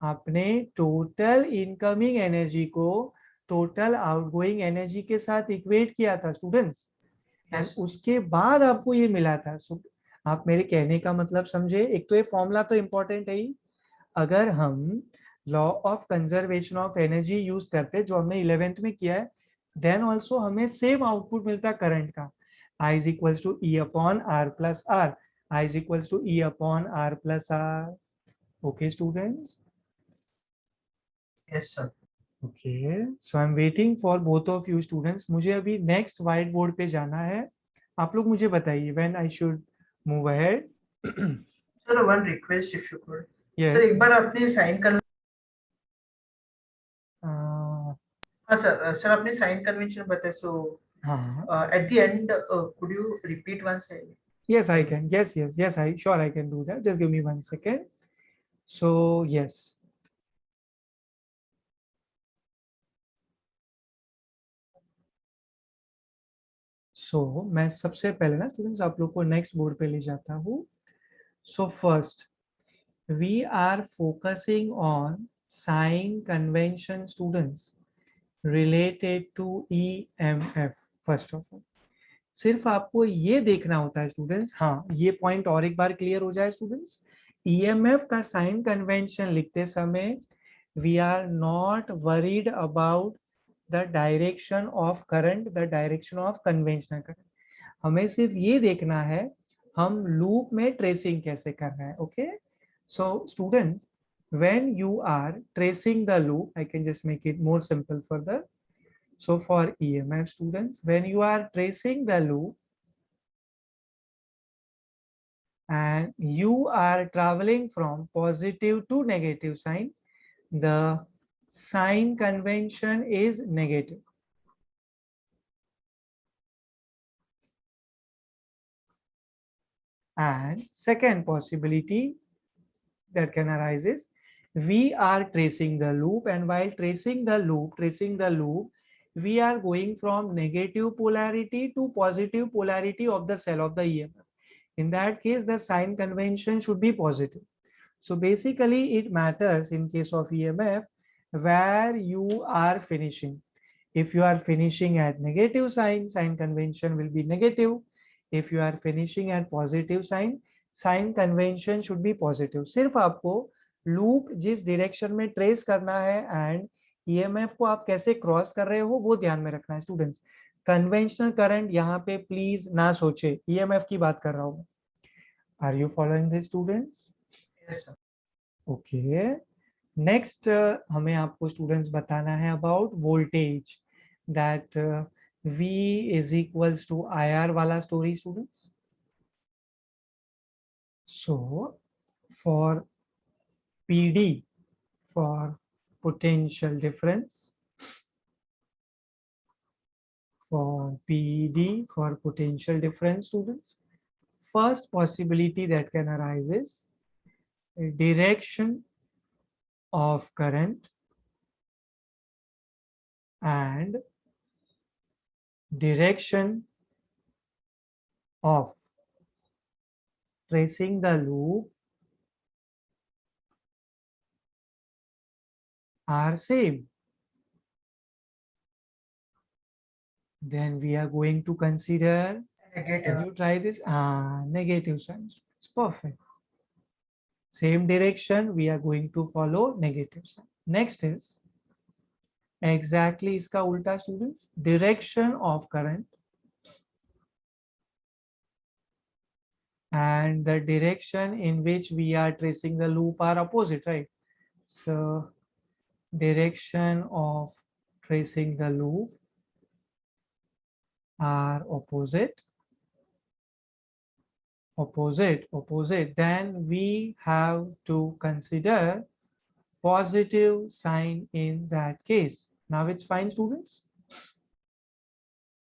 आपने टोटल इनकमिंग एनर्जी को टोटल आउटगोइंग एनर्जी के साथ इक्वेट किया था, स्टूडेंट्स. And Yes. उसके बाद आपको ये मिला था. आप मेरे कहने का मतलब समझे, एक तो ये फॉर्मूला तो इंपॉर्टेंट है ही. अगर हम law of conservation of energy use करते जो हमने 11th में किया है, देन ऑल्सो हमें सेम आउटपुट मिलता करंट का. I is equals to E upon R plus R. I is equals to E upon R plus R. Okay, students? Yes, sir. Okay, so I'm waiting for both of you, students. मुझे अभी next white board पे जाना है. आप लोग मुझे बताइए when I should move ahead. Sir, one request if you could. Yes. Sir, एक बार आपने साइन कर. हाँ सर, सर आपने साइन कन्वेंशन बताया, so at the end could you repeat once? Yes, I can. Yes, I sure I can do that. Just give me 1 second. So yes. So मैं सबसे पहले ना स्टूडेंट्स आप लोग को नेक्स्ट बोर्ड पे ले जाता हूँ. So first we are focusing on sign convention, students, related to EMF. First of all, सिर्फ आपको ये देखना होता है स्टूडेंट्स, हाँ ये पॉइंट और एक बार क्लियर हो जाए स्टूडेंट्स. EMF का साइन कन्वेंशन लिखते समय we are not worried about the direction of current, the direction of conventional current. हमें सिर्फ ये देखना है हम लूप में ट्रेसिंग कैसे कर रहे हैं. Okay, so student, when you are tracing the loop, I can just make it more simple further. So for EMF, students, when you are tracing the loop and you are traveling from positive to negative sign, the sign convention is negative. And second possibility that can arise is we are tracing the loop, and while tracing the loop, we are going from negative polarity to positive polarity of the cell of the EMF. In that case, the sign convention should be positive. So basically, it matters in case of EMF where you are finishing. If you are finishing at negative sign, sign convention will be negative. If you are finishing at positive sign, sign convention should be positive. सिर्फ आपको loop जिस direction में trace करना है and EMF को आप कैसे cross कर रहे हो वो ध्यान में रखना है स्टूडेंट्स. कन्वेंशनल करंट यहाँ पे प्लीज ना सोचे, EMF की बात कर रहा हूँ. Are you following this students? Yes, sir. Okay. Next हमें आपको स्टूडेंट्स बताना है about voltage, that V is equals to IR वाला story students. So for PD, for potential difference, for PD, for potential difference students, first possibility that can arise is a direction of current and direction of tracing the loop are same. Then we are going to consider, can Negative. you try this? Negative sign. It's perfect. Same direction, we are going to follow negative sign. Next is exactly iska ulta students, direction of current and the direction in which we are tracing the loop are opposite, right? So direction of tracing the loop are opposite, then we have to consider positive sign in that case. Now it's fine students?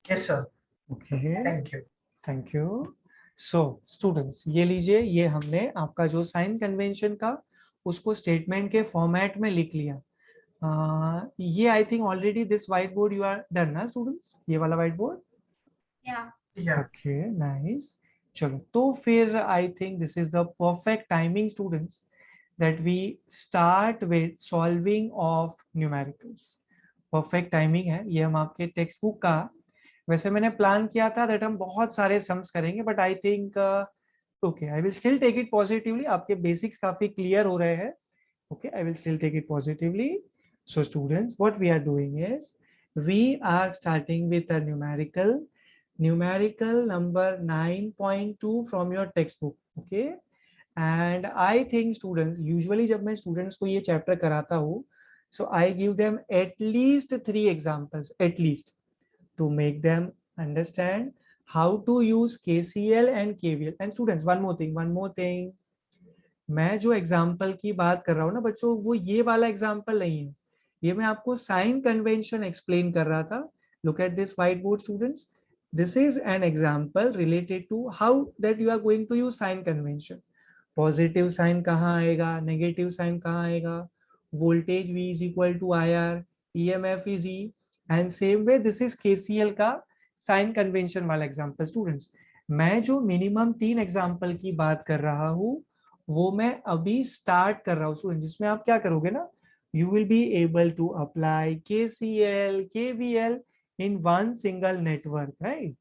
Yes, sir. Okay. Thank you. Thank you. So students ये लीजिए, ये हमने आपका जो sign convention का उसको statement के format में लिख लिया. ये I think already this white board you are done ना स्टूडेंट्स, ये वाला white board. Yeah. Yeah. Okay nice. चलो तो फिर I think this is the perfect timing students that we start with solving of numericals. Perfect timing है ये. हम आपके टेक्स्ट बुक का, वैसे मैंने प्लान किया था दैट हम बहुत सारे सम्स करेंगे but I think okay I will still take it positively. आपके बेसिक्स काफी क्लियर हो रहे हैं. Okay I will still take it positively. So students what we are doing is we are starting with a numerical number 9.2 from your textbook. Okay, and I think students usually जब मैं students को ये chapter कराता हूँ so I give them at least 3 examples at least to make them understand how to use KCL and KVL. And students one more thing, मैं जो example की बात कर रहा हूँ ना बच्चों, वो ये वाला एग्जाम्पल नहीं है, ये मैं आपको साइन कन्वेंशन एक्सप्लेन कर रहा था. Look at this white board students. This is an example related to how that you are going to use sign convention. Positive sign कहाँ आएगा, नेगेटिव साइन कहाँ आएगा, voltage V is equal to IR, EMF is E, and same way this is KCL का sign convention वाला example. Students मैं जो minimum 3 example की बात कर रहा हूँ वो मैं अभी स्टार्ट कर रहा हूँ स्टूडेंट, जिसमें आप क्या करोगे ना, you will be able to apply KCL KVL in one single network, right?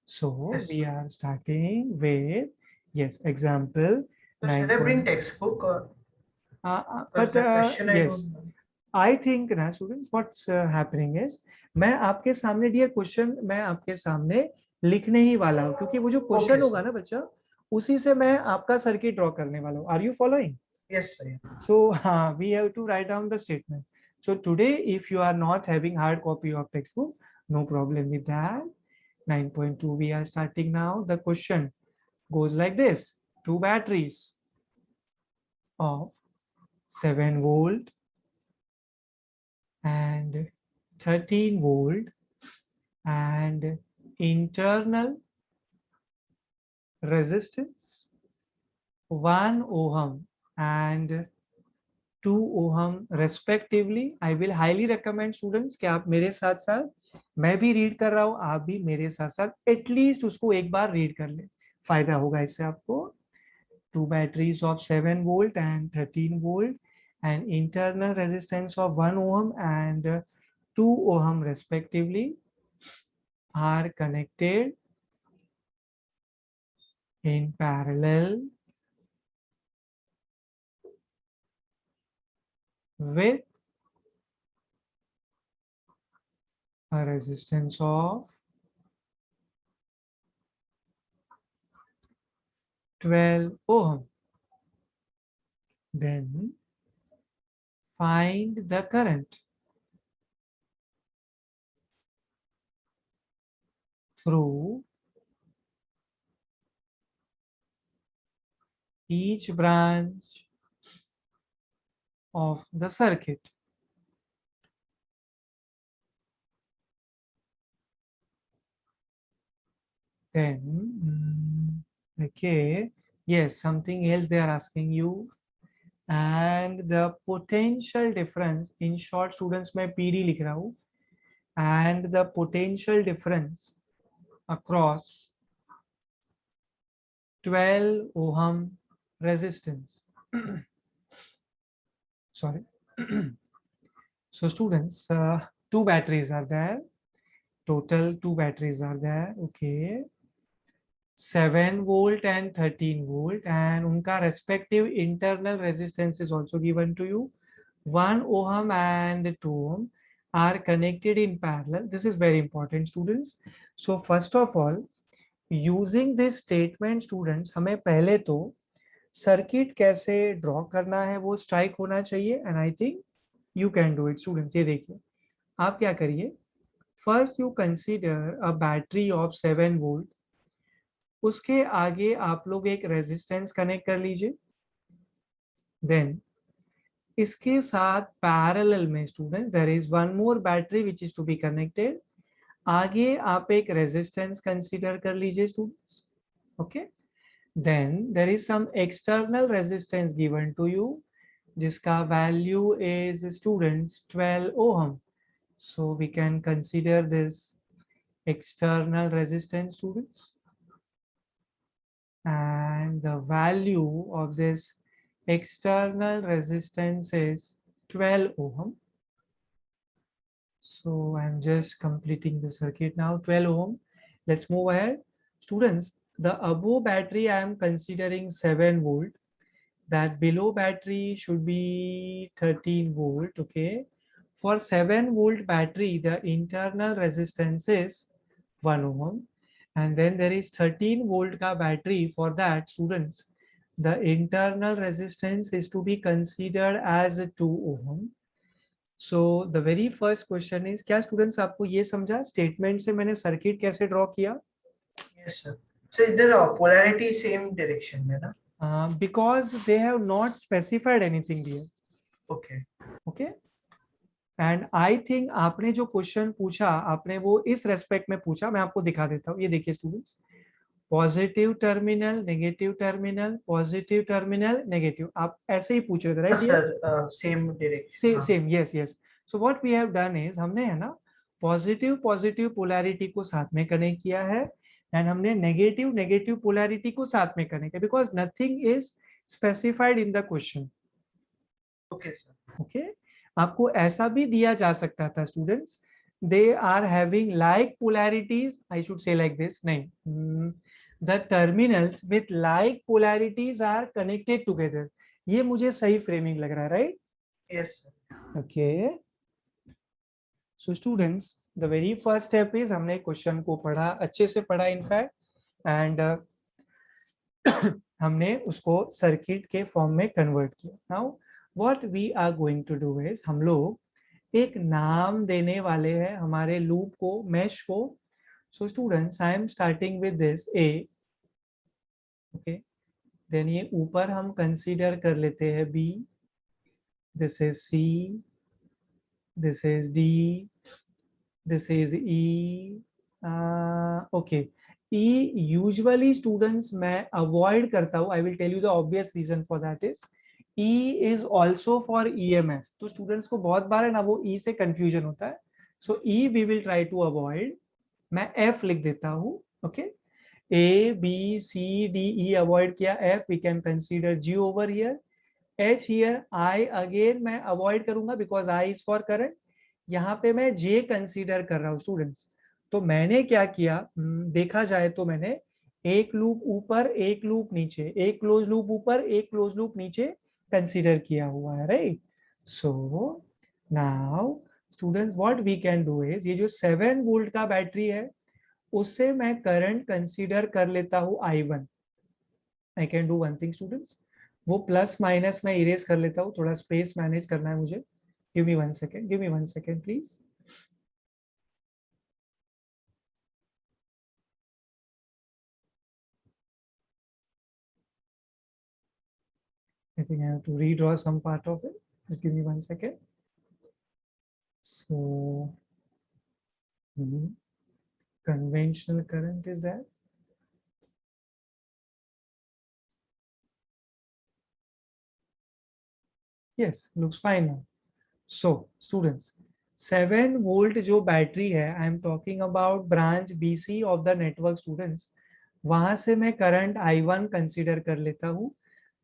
So Yes. we are starting with yes example So should I bring textbook or but the question I yes don't know. I think ना students what's happening is मैं आपके सामने dear question मैं आपके सामने लिखने ही वाला हूँ, क्योंकि वो जो क्वेश्चन Okay, होगा sir. ना बच्चा उसी से मैं आपका सर्किट ड्रॉ करने वाला हूँ. Are you following? Yes, sir. So we have to write down the statement. So today if you are not having hard copy of textbook, no problem with that. 9.2 we are starting now. The question goes like this: two batteries of 7 volt and 13 volt and internal resistance 1 ohm and 2 ohm respectively. I will highly recommend students कि आप मेरे साथ साथ, मैं भी read कर रहा हूँ, आप भी मेरे साथ साथ एटलीस्ट उसको एक बार रीड कर ले. फायदा होगा इससे आपको. 2 batteries of 7 volt and 13 volt and internal resistance of 1 ohm and 2 ohm respectively are connected in parallel with a resistance of 12 ohm. Then find the current through each branch of the circuit. Then, okay, yes, something else they are asking you. And the potential difference, in short students मैं PD लिख रहा हूँ, and the potential difference across 12 ohm resistance. Sorry. So students, 2 batteries are there. Total 2 batteries are there. Okay. 7 volt and 13 volt, and unka respective internal resistance is also given to you. 1 ohm and 2 ohm are connected in parallel. This is very important students. So first of all, using this statement students, हमें पहले तो circuit कैसे draw करना है वो strike होना चाहिए, and I think you can do it students. ये देखिए, आप क्या करिए, first you consider a battery of 7 volt, उसके आगे आप लोग एक रेजिस्टेंस कनेक्ट कर लीजिए. देन इसके साथ पैरेलल में student there is one more battery which is to be connected. आगे आप एक रेजिस्टेंस कंसीडर कर लीजिए students. Okay. Then there is some external resistance given to you जिसका value is students 12 ohm. So we can consider this external resistance students, and the value of this external resistance is 12 ohm. So I'm just completing the circuit now. 12 ohm. Let's move ahead students. The above battery I am considering 7 volt, that below battery should be 13 volt. Okay, for 7 volt battery the internal resistance is 1 ohm, and then there is 13 volt ka battery. For that students, the internal resistance is to be considered as 2 ohm. So the very first question is, क्या students आपको ये समझा statement से मैंने circuit कैसे draw किया? Yes sir. So इधर polarity same direction में ना? Because they have not specified anything here. Okay. Okay. And I think आपने जो क्वेश्चन पूछा आपने वो इस रेस्पेक्ट में पूछा. मैं आपको दिखा देता हूँ. ये देखिए students, positive terminal, negative terminal, positive terminal, negative, आप ऐसे ही पूछ रहे थे right? Sir same direction. Same, yes yes. So what we have done is, हमने है ना पॉजिटिव पॉजिटिव पोलैरिटी को साथ में कनेक्ट किया है, एंड हमने नेगेटिव नेगेटिव पोलैरिटी को साथ में कनेक्ट किया, because nothing is specified in the question. Okay sir. Okay. आपको ऐसा भी दिया जा सकता था students, they are having like polarities, I should say like this, नहीं, the terminals with like polarities are connected together. ये मुझे सही फ्रेमिंग लग रहा है right? Yes sir. Okay. So students, the very first step is हमने question को पढ़ा, अच्छे से पढ़ा इनफैक्ट, एंड हमने उसको सर्किट के फॉर्म में कन्वर्ट किया. Now what we are going to do is, हम लोग एक नाम देने वाले हैं हमारे लूप को, मेश को. so students, I am starting with this A. okay, then ये ऊपर हम कंसीडर कर लेते हैं B, this is C, this is D, this is E. okay, E usually students मैं avoid करता हूँ. I will tell you the obvious reason for that is E is also for EMF. तो students को बहुत बार है ना वो E से कंफ्यूजन होता है. सो E we will try to avoid. मैं F लिख देता हूँ. Okay. A, B, C, D, E avoid किया, F we can consider G over here, H here, I again मैं avoid करूंगा because I is for current. यहाँ पे मैं J कंसीडर कर रहा हूँ स्टूडेंट्स. तो मैंने क्या किया, देखा जाए तो मैंने एक लूप ऊपर एक लूप नीचे, एक क्लोज लूप ऊपर एक क्लोज लूप नीचे कंसीडर किया हुआ है, right. So now students what we can do is, ये जो 7 वोल्ट का बैटरी है उससे मैं करंट कंसीडर कर लेता हूँ I1. I can do one thing students, वो प्लस माइनस में इरेज कर लेता हूँ, थोड़ा स्पेस मैनेज करना है मुझे. Give me 1 second, give me 1 second please. I think I have to redraw some part of it. Just give me 1 second. So, conventional current is that. Yes, looks fine now. So, students, 7 volt जो battery है, I am talking about branch BC of the network students. वहां से मैं current I1 consider कर लेता हूँ.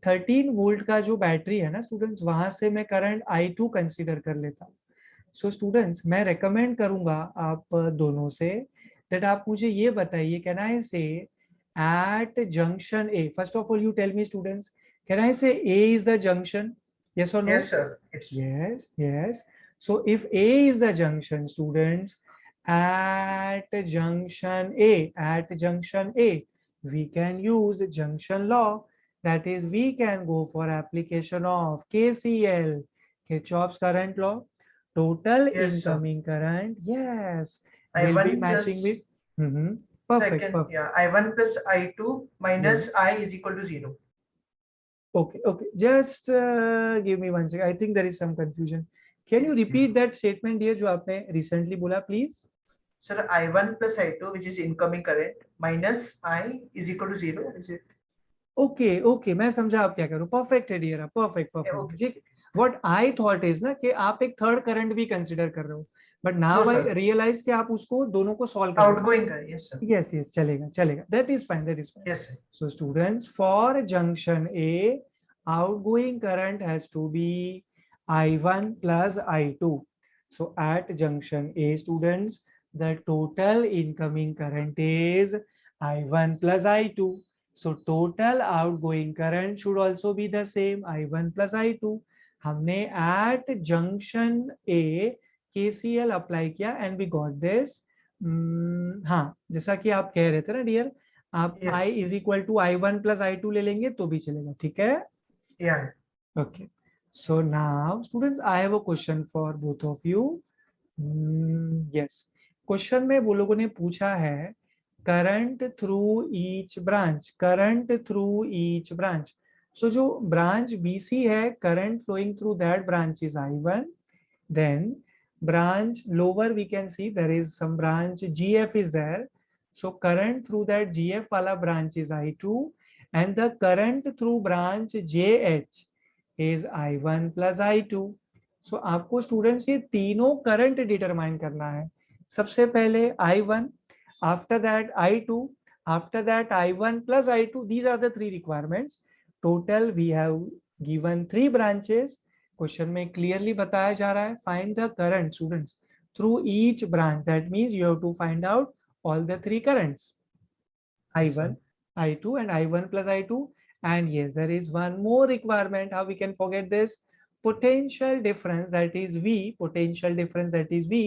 13 volt का जो बैटरी है ना स्टूडेंट्स, वहां से मैं करंट I2 कंसीडर कर लेता हूँ. सो स्टूडेंट्स, मैं रेकमेंड करूंगा आप दोनों से दैट आप मुझे ये बताइए, can I say at junction A, first of all you tell me students, can I say A is the junction, yes or no? Yes, sir. It's Yes, yes. So if A is the junction, students, at junction A, we can use junction law. That is, we can go for application of KCL, Kirchhoff's current law. Total Yes, sir. incoming current, yes, will be I1 matching plus with. Perfect, second, perfect. yeah, I1 plus I2 minus I is equal to 0. Okay, okay. Just give me 1 second. I think there is some confusion. Can you Yes. repeat that statement, dear, जो आपने recently बोला, please? Sir, I1 plus I2, which is incoming current, minus I is equal to 0. Is it? Okay, okay. मैं समझा आप क्या करो. Perfect है, dear. Perfect, Yeah, perfect. okay. Ji, what I thought is ना कि आप एक third current भी consider कर रहे हो. But now No, I sir. realize कि आप उसको दोनों को solve कर रहे हो. Outgoing current. Yes, sir. Yes, yes, चलेगा, चलेगा. That is fine, that is fine. Yes, sir. So students, for junction A, outgoing current has to be I1 plus I2. So at junction A, students, the total incoming current is I1 plus I2. So total outgoing current should also be the same, I1 plus I2. हमने at junction A KCL apply किया and we got this. हाँ, जैसा कि आप कह रहे थे ना डियर, आप Yes. I is equal to I1 plus I2 ले लेंगे तो भी चलेगा, ठीक है. Yeah. Okay, so now students, I have a question for both of you. Yes, question में वो लोगों ने पूछा है current through each branch, current through each branch. So जो ब्रांच BC है, current flowing through that branch is I1. Then branch lower we can see there is some branch GF is there. So current through that GF wala branch is I2 and the current through branch JH is I1 plus I2. So आपको students ये तीनों current determine करना है. सबसे पहले I1, after that I2, after that I1 plus I2. These are the three requirements. Total we have given 3 branches. Question में clearly बताया जा रहा है, find the current students through each branch. That means you have to find out all the 3 currents, I1, I2 and I1 plus I2. And yes, there is one more requirement. How we can forget this? Potential difference, that is V, potential difference, that is V,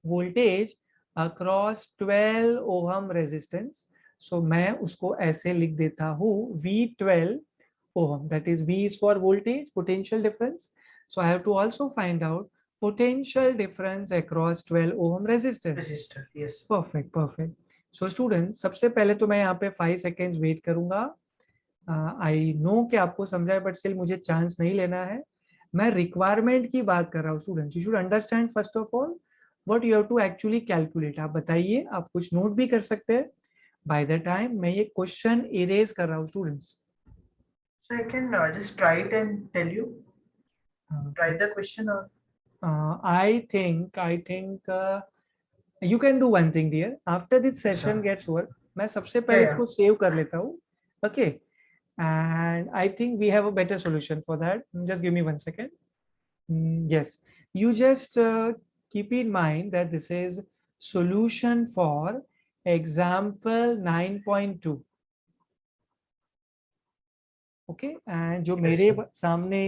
voltage across 12 ohm resistance. So मैं उसको ऐसे लिख देता हूँ V12 ohm, that is V is for voltage, potential difference. So I have to also find out potential difference across 12 ohm resistance. Resistor. Yes. Perfect, perfect. So students, सबसे पहले तो मैं यहाँ पे 5 seconds वेट करूंगा. आई नो कि आपको समझा है, बट स्टिल मुझे चांस नहीं लेना है. मैं रिक्वायरमेंट की बात कर रहा हूँ students. You should understand first of all what you have to actually calculate. आप बताइए, आप कुछ नोट भी कर सकते हैं बाय द टाइम मैं ये क्वेश्चन इरेज कर रहा हूँ students. So I can just try it and tell you. Try the question or. I think you can do one thing, dear. After this session Sure. gets over, मैं सबसे पहले yeah. इसको save कर लेता हूँ. Okay, and I think we have a better solution for that. Just give me 1 second. Yes, you just keep in mind that this is solution for example 9.2. Okay, and जो Yes, मेरे sir. सामने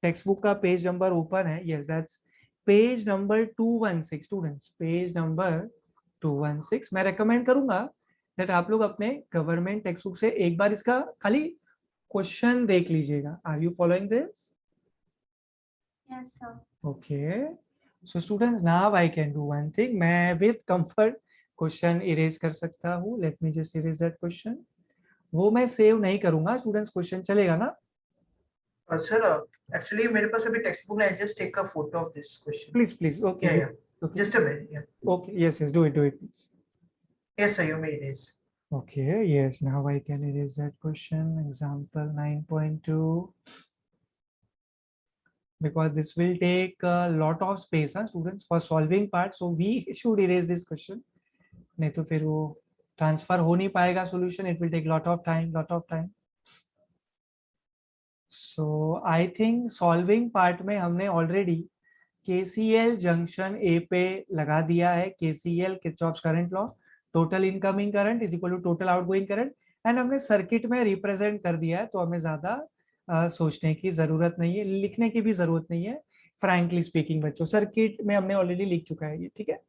text book का page number open है, yes, that's page number 216 students, page number 216. मैं recommend करूंगा that आप लोग अपने गवर्नमेंट टेक्स्ट बुक से एक बार इसका खाली क्वेश्चन देख लीजिएगा. Are you following this? Yes, sir. Okay, so students, now I can do one thing. मैं with comfort क्वेश्चन इरेज कर सकता हूँ. Let me just erase that question. वो मैं सेव नहीं करूंगा स्टूडेंट्स. क्वेश्चन चलेगा ना? Sir, actually मेरे पास अभी टेक्स्ट बुक है. Just take a photo of this question. Please. Okay. Yeah, yeah. Okay. Just a minute. Yeah. Okay. Yes. Do it, please. Yes, sir. You may erase. Okay. Yes. Now I can erase that question. Example 9.2. Because this will take a lot of space, huh, students, for solving part. So we should erase this question. नहीं तो फिर वो transfer हो नहीं पाएगा solution. It will take lot of time. So I think solving part में हमने already KCL junction A पे लगा दिया है. KCL Kirchhoff's current law, total incoming current is equal to total outgoing current, and हमने सर्किट में represent कर दिया है. तो हमें ज्यादा सोचने की जरूरत नहीं है, लिखने की भी जरूरत नहीं है. फ्रैंकली स्पीकिंग बच्चों, सर्किट में हमने ऑलरेडी लिख चुका है ये. ठीक है.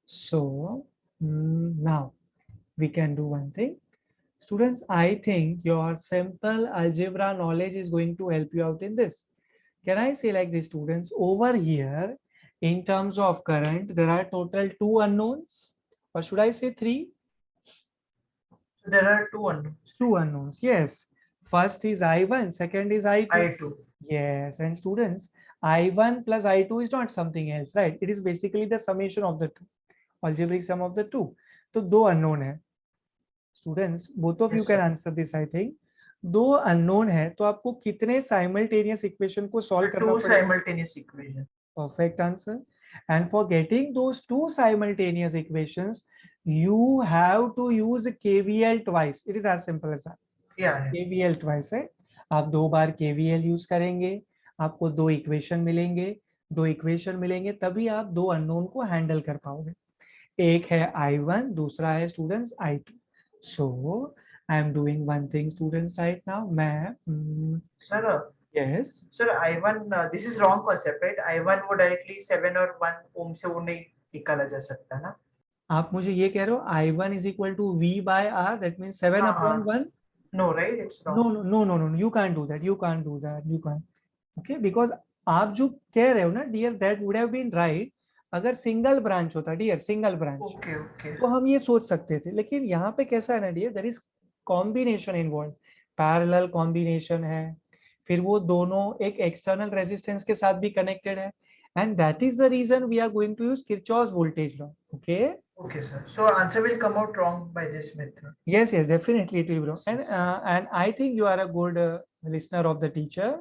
So now we can do one thing. Students, I think your simple algebra knowledge is going to help you out in this. Can I say like this, students? Over here, in terms of current, there are total 2 unknowns, or should I say 3? So there are two unknowns. 2 unknowns, yes. First is I1, second is I2. I2. Yes, and students, I1 plus I2 is not something else, right? It is basically the summation of the two, algebraic sum of the two. तो दो unknown है. Students, both of you Yes, can sir. answer this, I think. दो unknown है, तो आपको कितने simultaneous equation को solve करना Two पड़ेगा? simultaneous equations. Perfect answer. And for getting those two simultaneous equations, you have to use KVL twice. It is as simple as that. Yeah. KVL twice, right? आप 2 बार KVL use करेंगे, आपको 2 equation मिलेंगे, तभी आप 2 unknown को handle कर पाओगे. एक है I1, दूसरा है students I2. So I am doing one thing, students, right now. मैं Sir. yes. Sir, I1, this is wrong concept, right? I1 वो directly 7 और 1 ohm से वो नहीं निकाला जा सकता ना? आप मुझे ये कह रहे हो I1 is equal to V by R, that means 7 upon 1? No, right? It's wrong. No, you can't do that. You can't. Okay, because आप जो कह रहे हो ना, dear, that would have been right अगर सिंगल ब्रांच होता, dear, single branch. Okay. तो हम ये सोच सकते थे, लेकिन यहाँ पे कैसा है ना dear, there is combination involve, parallel combination है, फिर वो दोनों एक एक्सटर्नल रेजिस्टेंस के साथ भी कनेक्टेड है, and that is the reason we are going to use Kirchhoff's voltage law. Okay, sir. So answer will come out wrong by this method. Yes, definitely it will be wrong. Yes. And I think you are a good listener of the teacher.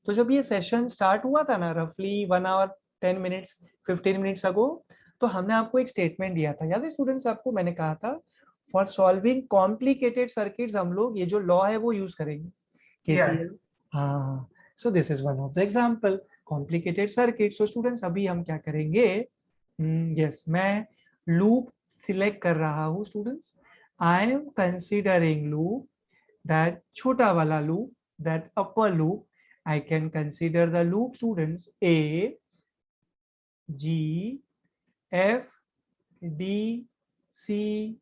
तो जब ये session start हुआ था ना, रफली 1 hour 10 minutes 15 minutes अगो, तो हमने आपको एक स्टेटमेंट दिया था, याद है स्टूडेंट्स आपको? मैंने कहा था फॉर सॉल्विंग कॉम्प्लिकेटेड सर्किट्स हम लोग ये जो लॉ है वो यूज करेंगे, KCL. हाँ, so this is one of the example, complicated circuit. So students, अभी हम क्या करेंगे? यस, मैं लूप सिलेक्ट कर रहा हूँ students. I am considering loop, that छोटा वाला loop, that upper loop. I can consider the loop, students, A, G, F, D, C,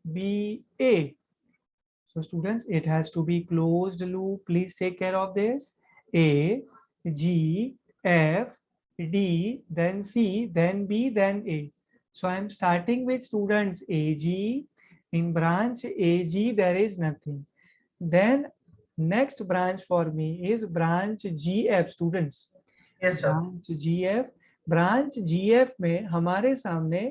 B, A. So students, it has to be closed loop. Please take care of this. A, G, F, D, then C, then B, then A. So I am starting with students AG. In branch AG, there is nothing. Then next branch for me is branch GF, students. Yes, sir. branch GF में हमारे सामने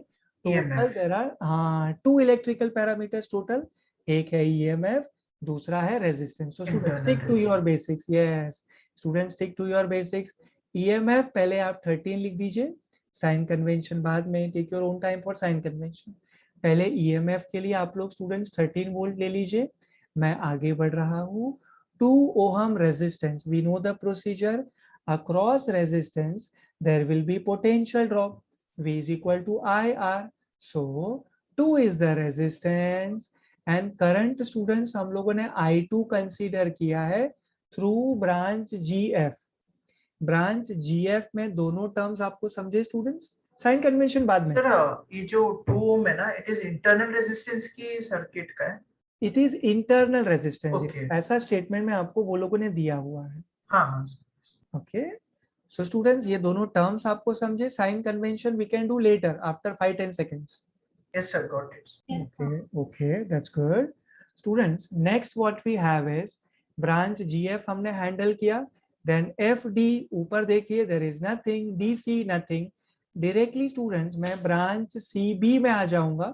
total there are 2 electrical parameters total. एक है EMF, दूसरा है resistance. So students, stick to your basics. Yes, students, stick to your basics. EMF पहले आप 13 लिख दीजिए, साइन कन्वेंशन बाद में, take your own time for sign convention. पहले ईएमएफ के लिए आप लोग स्टूडेंट्स 13 वोल्ट ले लीजिए, मैं आगे बढ़ रहा हूँ। 2 ohm resistance, we know the procedure. Across resistance there will be potential drop, V is equal to IR. So 2 is the resistance and current students हम लोगों ने I2 consider किया है through branch GF. Branch GF में दोनों terms आपको समझे students, sign convention बाद में। सर ये जो 2 ओम है ना, इट इज इंटरनल रेजिस्टेंस की सर्किट का है। It is internal resistance, Okay. ऐसा स्टेटमेंट में आपको वो लोगों ने दिया हुआ है। हाँ हाँ sir. ओके सो स्टूडेंट्स ये दोनों टर्म्स आपको समझे, sign convention we can do later after 5-10 seconds. Yes sir, got it. Yes, sir. okay that's good students, next what we have is branch gf हमने हैंडल किया, then fd ऊपर देखिए there is nothing, dc nothing, directly students मैं branch cb में आ जाऊंगा,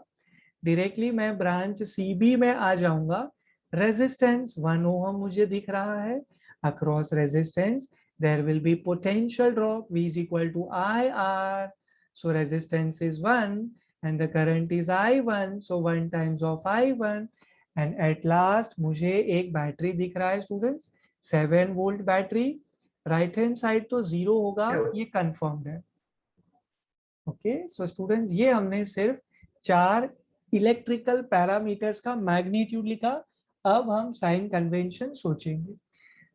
directly मैं branch cb में आ जाऊंगा। रेजिस्टेंस 1 ओम मुझे दिख रहा है, across resistance there will be potential drop, v is equal to IR, so resistance is 1 and the current is I1, so 1 times of I1 and at last मुझे एक battery दिख रहा है students, 7 volt battery, right hand side तो 0 होगा, ये confirmed है। Okay so students ये हमने सिर्फ 4 इलेक्ट्रिकल पैरामीटर्स का मैग्नीट्यूड लिखा, अब हम साइन कन्वेंशन सोचेंगे।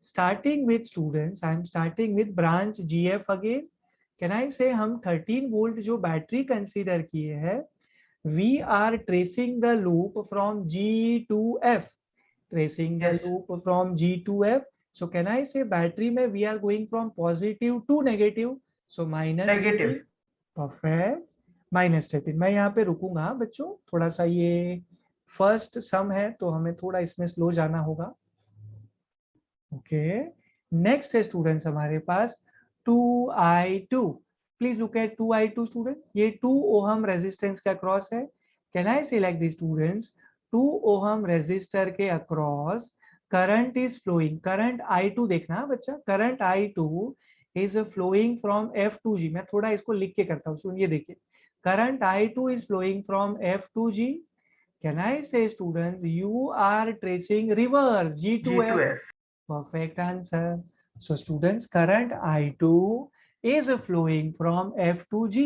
Starting with students, I am starting with branch GF again. Can I say हम 13 वोल्ट जो बैटरी कंसीडर किए हैं, we are tracing the loop from G to F, tracing the Yes. loop from G to F. So can I say battery में we are going from positive to negative, so minus Negative. 13. Perfect, minus 13। मैं यहाँ पे रुकूंगा बच्चों, थोड़ा सा ये first सम है तो हमें थोड़ा इसमें स्लो जाना होगा। ओके नेक्स्ट है स्टूडेंट्स हमारे पास 2I2, please look at 2I2 student, ये 2 ओहम रेजिस्टेंस के अक्रॉस है। Can I say like this students, 2 ohm resistor के across current is flowing, current I2 देखना बच्चा, current I2 is flowing from F2G, मैं थोड़ा इसको लिख के करता हूँ, ये देखिए current I2 is flowing from F2G। Can I say student you are tracing reverse G to F, G2F. perfect answer. So students, current I2 is flowing from F to G,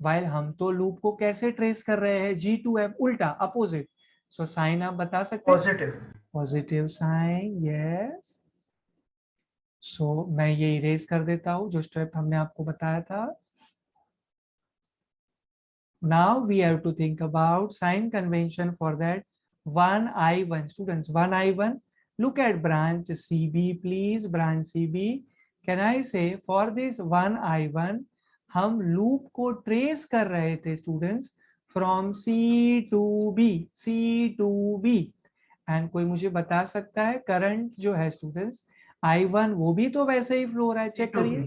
while हम तो loop को कैसे trace कर रहे हैं, G to F, उल्टा अपोजिट। So sign आप बता सकते हैं? Positive. Positive sign, yes. So मैं ये इरेज कर देता हूं जो स्टेप हमने आपको बताया था। Now we have to think about sign convention for that 1I1 students, 1I1, look at branch CB please, branch CB। Can I say for this 1I1 हम लूप को ट्रेस कर रहे थे students from C to B, C to B, and कोई मुझे बता सकता है करंट जो है स्टूडेंट्स I1 वो भी तो वैसे ही फ्लो हो रहा है, चेक करिए।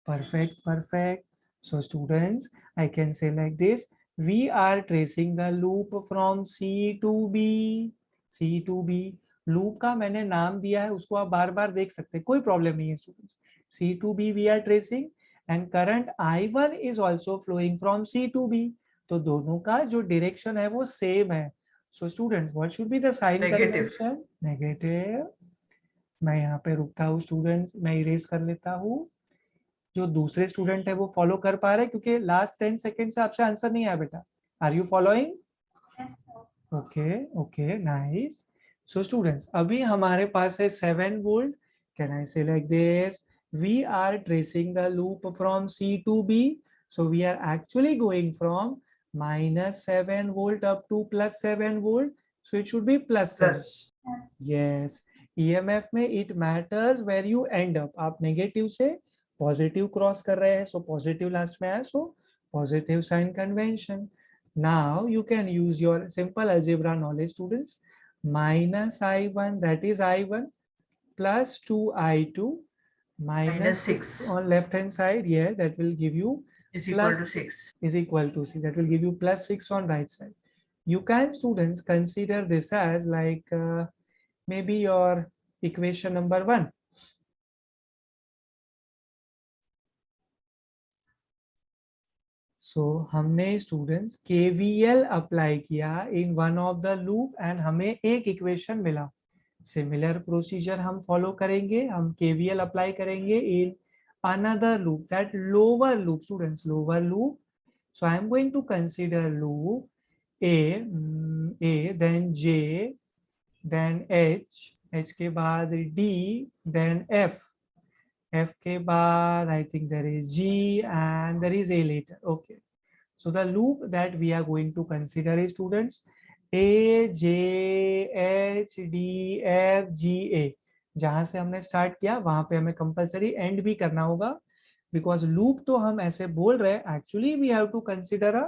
Perfect perfect. So students I can say like this, we are tracing the loop from C to B, C to B। Loop का मैंने नाम दिया है, उसको आप बार बार देख सकते हैं, कोई प्रॉब्लम नहीं है students. C to B we are tracing and current I1 is also flowing from C to B, तो दोनों का जो डायरेक्शन है वो सेम है। So students, what should be the sign Negative. convention? Negative। मैं यहाँ पे रुकता हूँ स्टूडेंट्स, मैं इरेज कर लेता हूँ। जो दूसरे स्टूडेंट है वो फॉलो कर पा रहे हैं, क्योंकि लास्ट 10 सेकंड से आपसे आंसर नहीं आया बेटा। Are you following? Yes, sir. Okay okay nice. So students अभी हमारे पास है 7 volt. Can I say like this, we are tracing the loop from C to B, so we are actually going from -7 volt up to +7 volt, so it should be +7। Plus. Yes. yes, EMF में it matters where you end up, आप negative से positive cross कर रहे हैं, so positive last में आया, so positive sign convention. now you can use your simple algebra knowledge students, minus I1 that is I1 plus 2I2 minus -6 on left hand side, yeah, that will give you is equal to plus 6. is equal to C, that will give you +6 on right side। you can students consider this as like maybe your equation number 1। सो हमने students KVL apply किया in one of the loop and हमें एक equation मिला. Similar procedure हम follow करेंगे. हम KVL apply करेंगे इन another loop, that lower loop, students, lower loop. So I am going to consider loop A, then J, then H के बाद D, then F के बाद I think there is G and there is A later. Okay. So the loop that we are going to consider is, students, A, J, H, D, F, G, A. जहां से हमने start किया वहां पे हमें compulsory and भी करना होगा, बिकॉज लूप तो हम ऐसे बोल रहे हैं, actually we have to consider a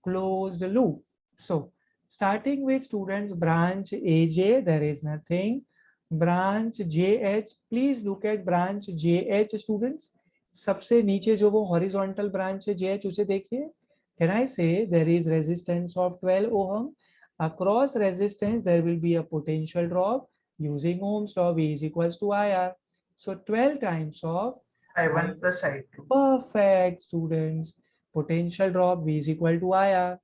closed loop. So starting with students branch AJ, there is nothing. Branch JH, please look at branch JH, students. सबसे नीचे जो वो horizontal branch है JH, उसे देखिए. Can I say there is resistance of 12 ohm? Across resistance there will be a potential drop. Using Ohm's law, V is equals to IR. So 12 times of I1 plus I2. perfect, students. Potential drop V is equal to IR.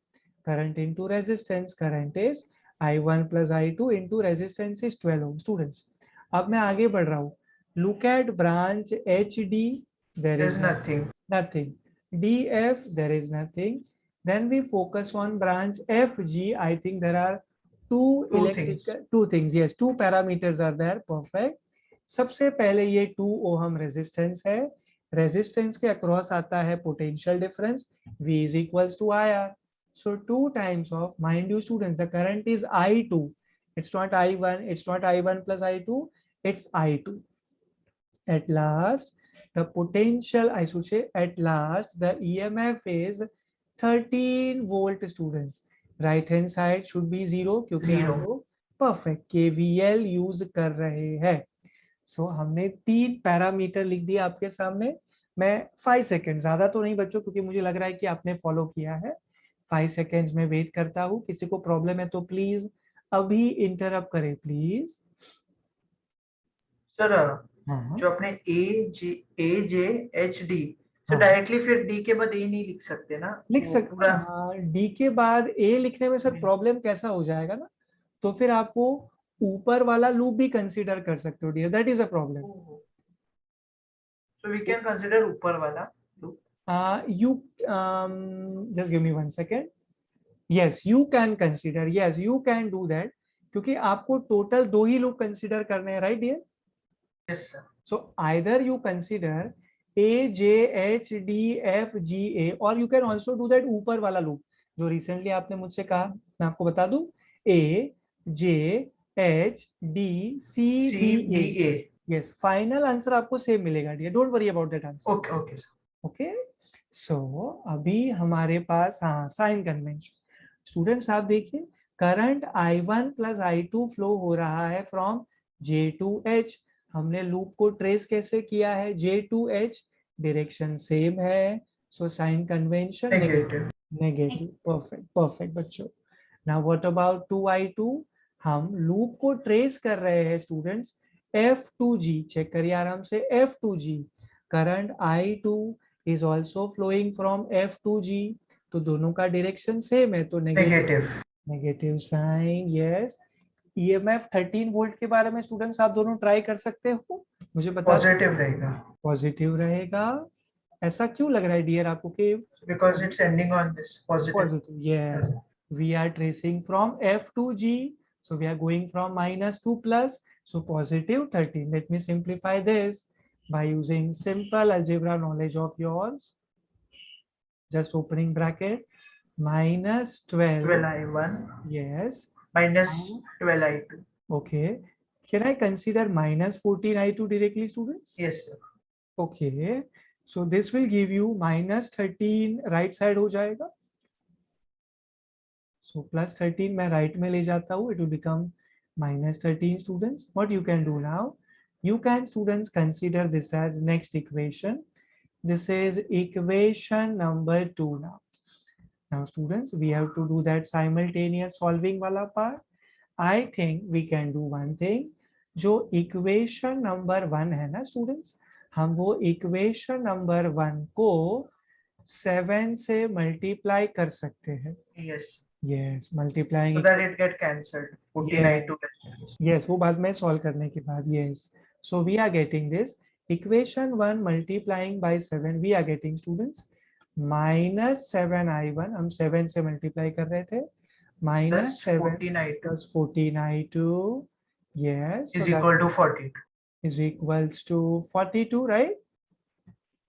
Current into resistance, current is I1 plus I2 into resistance is 12 ohm. Students, अब मैं आगे बढ़ रहा हूँ. Look at branch HD, there There's is nothing. nothing. DF, there is nothing. Then we focus on branch FG. I think there are two things. Yes, two parameters are there. Perfect. सबसे पहले ये 2 ohm resistance है. Resistance के across आता है potential difference, V is equals to IR. So 2 times of, mind you students, the current is I2. It's not I1. It's not I1 plus I2. It's I2. At last, the potential, I should say, at last, the EMF is 13 volt, students. Right hand side should be 0 क्योंकि हम लोग perfect KVL use कर रहे हैं. सो हमने 3 parameter लिख दिया आपके सामने. मैं 5 सेकेंड, ज्यादा तो नहीं बच्चों, क्योंकि मुझे लग रहा है कि आपने फॉलो किया है. 5 सेकेंड्स में वेट करता हूँ. किसी को प्रॉब्लम है तो प्लीज अभी इंटरप्ट करें प्लीज. सर जो अपने AJHD, सो डायरेक्टली फिर D के बाद A नहीं लिख सकते ना? लिख वो सकते पूरा हैं. डी के बाद ए लिखने में सर प्रॉब्लम कैसा हो जाएगा ना, तो फिर आपको ऊपर वाला लूप भी कंसीडर कर सकते हो dear, that is a problem. So we can consider ऊपर वाला loop. You just give me 1 second. Yes, you can consider. Yes, you can do that. क्योंकि आपको टोटल 2 ही लूप कंसीडर करने हैं, right dear? Yes sir. So either you consider A, J, H, D, F, G, A, or you can also do that ऊपर वाला loop जो recently आपने मुझसे कहा. मैं आपको बता दूं, A, J, H, D, C, D, A. Yes, final answer आपको सेम मिलेगा dear. Don't worry about that answer. Okay okay sir. Okay. So अभी हमारे पास हाँ साइन कन्वेंशन. स्टूडेंट्स आप देखिए, current I1 plus I2 flow हो रहा है फ्रॉम J to H. हमने लूप को ट्रेस कैसे किया है? J to H, direction same है, so sign convention negative. Negative. Perfect perfect बच्चों. Now what about 2I2? हम लूप को ट्रेस कर रहे हैं students F to G. Check करिए आराम से. F to G, current I2 is also flowing from F to G. तो दोनों का डायरेक्शन सेम है, तो negative negative sign. Yes. EMF 13 volt के बारे में स्टूडेंट्स आप दोनों ट्राई कर सकते हो. मुझे बता. पॉजिटिव रहेगा. पॉजिटिव रहेगा. ऐसा क्यों लग रहा है डियर आपको कि? Because it's ending on this positive. Positive. Yes. We are tracing from F to G, so we are going from minus to plus, so positive 13. Let me simplify this by using simple algebra knowledge of yours. Just opening bracket, minus 12 I1. yes, Minus 12 I2. okay. Can I consider minus 14 I2 directly, students? Yes sir. Okay, so this will give you minus 13 right side हो जाएगा. So plus 13 मैं right में ले जाता हूँ, it will become minus 13 students. What you can do now? You can students consider this as next equation. This is equation number 2 now. Now students, we have to do that simultaneous solving वाला part. I think we can do one thing. जो equation number 1 है ना students, हम वो equation number 1 को 7 से multiply कर सकते हैं. Yes. Yes, multiplying. So that it get cancelled. 49 to Yes, वो बाद में solve करने के बाद. Yes. So we are getting this equation 1 multiplying by 7. We are getting students minus 7i1. हम 7 से multiply कर रहे थे. Minus plus 7 14i2 plus 14i2. Yes. is so that equal to 42. is equals to 42, right?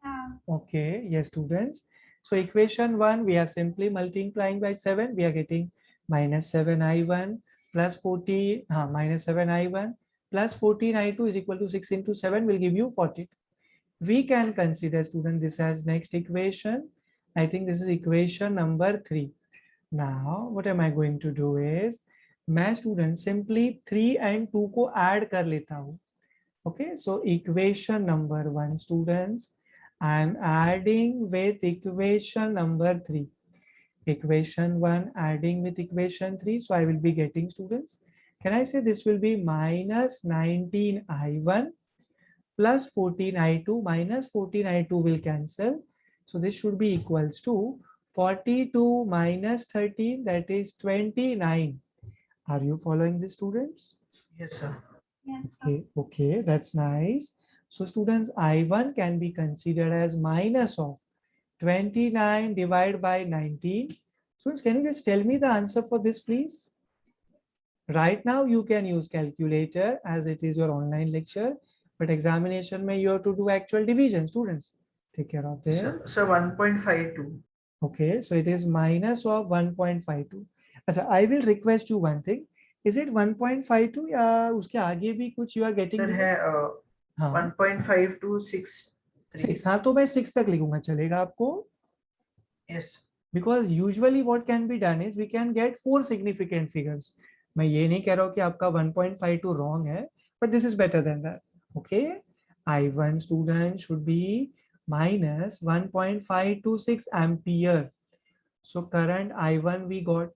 Yeah. Okay, yes, students. So equation 1, we are simply multiplying by 7. We are getting minus 7i1 plus 40, minus 7i1 plus 14i2 is equal to 6 into 7 will give you 40. We can consider, student, this as next equation. I think this is equation number 3. Now, what am I going to do is, मैं student simply 3 and 2 को add कर लेता हूँ. Okay, so equation number 1, students, I am adding with equation number 3. Equation 1 adding with equation 3. So I will be getting, students, can I say this will be minus 19i1 plus 14i2 minus 14i2 will cancel. So this should be equals to 42 minus 13, that is 29. Are you following this, students? Yes, sir. Yes, sir. Okay, okay, that's nice. So students, I1 can be considered as minus of 29 divided by 19. Students, can you just tell me the answer for this, please? Right now, you can use calculator as it is your online lecture, but examination may you have to do actual division, students. Take care of this. So 1.52. Okay, so it is minus of 1.52. अच्छा, I will request you one thing. Is it 1.52 या उसके आगे भी कुछ you are getting? Sir है हाँ 1.5 to 6. 6. हाँ तो मैं 6 तक लिखूंगा, चलेगा आपको? Yes. Because usually what can be done is we can get 4 significant figures. मैं ये नहीं कह रहा हूँ कि आपका 1.52 wrong है, but this is better than that. Okay, I1 student should be minus 1.526 ampere. So current I1 we got.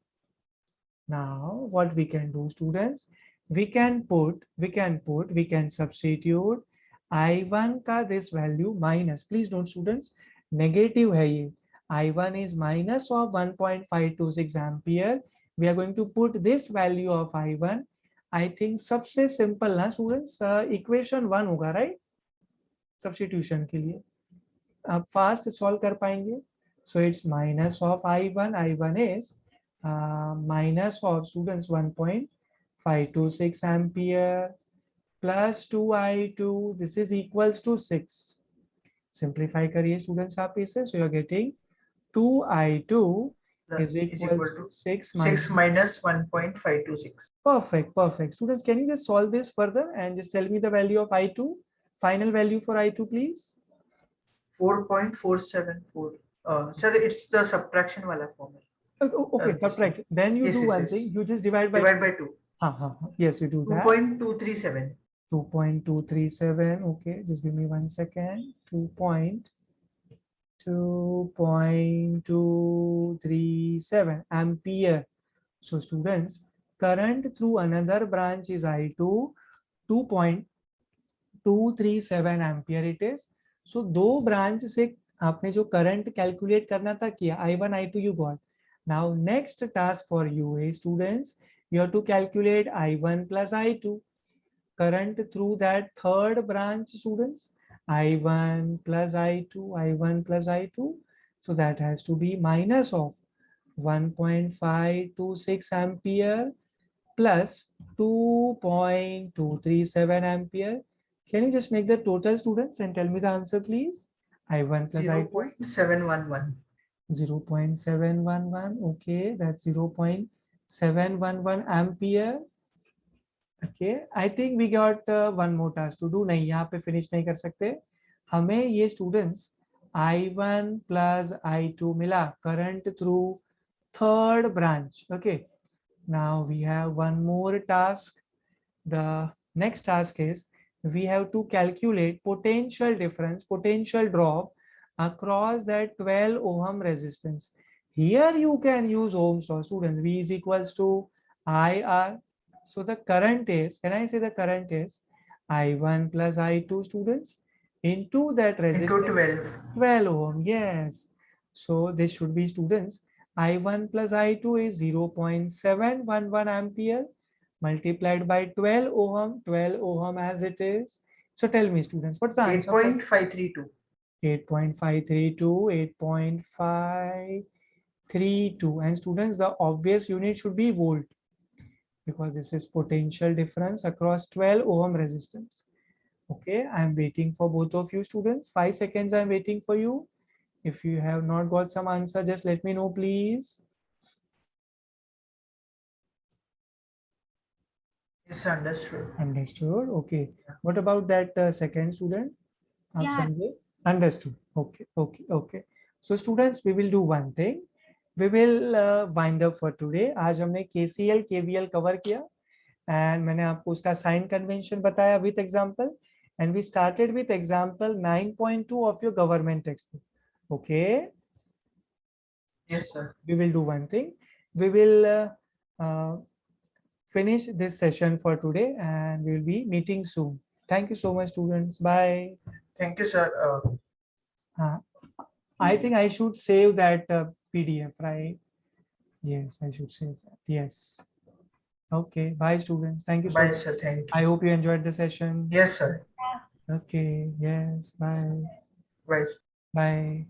Now what we can do, students, we can substitute I1 का this value minus, please note students, negative है ये. I1 is minus of 1.526 ampere. We are going to put this value of I1. I think सबसे simple ना students, equation 1 होगा, right? Substitution के लिए आप fast solve कर पाएंगे. So it's minus of I1. I1 is minus of, students, 1.526 ampere plus 2i2. This is equals to 6. Simplify करिए students आप इसे. So you are getting 2i2 is equals to 6 minus 1.526. Perfect, perfect. Students, can you just solve this further and just tell me the value of I2? Final value for I2, please. 4.474. Sir, it's the subtraction wala formula. Okay, subtract. Then you Yes, do yes, one yes. thing. You just divide by 2. Yes, you do that. 2.237. 2.237. Okay, just give me 1 second. 2.237 ampere. So students, current through another branch is I2, 2.237 ampere it is. So दो branch से आपने जो current calculate करना था किया, I1, I2 you got. Now next task for you is, students, you have to calculate I1 plus I2. Current through that third branch, students, I1 plus I2, I1 plus I2. So that has to be minus of 1.526 ampere plus 2.237 ampere. Can you just make the total, students, and tell me the answer, please? I1 plus I2. 0.711. 0.711. Okay, that's 0.711 ampere. Okay, I think we got one more task to do. नहीं, यहाँ पे finish नहीं कर सकते. हमें ये students I1 plus I2 मिला current through third branch. Okay, now we have one more task. The next task is we have to calculate potential difference, potential drop across that 12 ohm resistance. Here you can use Ohm's law, students. V is equals to IR. So the current is, can I say the current is I1 plus I2, students, into that resistance? Into 12. 12 ohm, yes. So this should be, students, I1 plus I2 is 0.711 ampere multiplied by 12 ohm as it is. So tell me, students, what's the answer? 8.532. 8.532, 8.532. And students, the obvious unit should be volt, because this is potential difference across 12 ohm resistance. Okay, I'm waiting for both of you, students. 5 seconds, I'm waiting for you. If you have not got some answer, just let me know, please. Yes, understood. Understood. Okay. What about that second student? आप Yeah. समझे? Understood. Okay. Okay. Okay. So students, we will do one thing. We will wind up for today. आज हमने KCL, KVL cover किया, and मैंने आपको उसका sign convention बताया with example, and we started with example 9.2 of your government textbook. Okay. Yes, sir. We will do one thing. We will finish this session for today, and we will be meeting soon. Thank you so much, students. Bye. Thank you, sir. I think I should save that PDF, right? Yes, I should save that. Yes. Okay. Bye, students. Thank you so Bye, much. sir. Thank you. I hope you enjoyed the session. Yes, sir. Okay. Yes. Bye. Bye. Bye.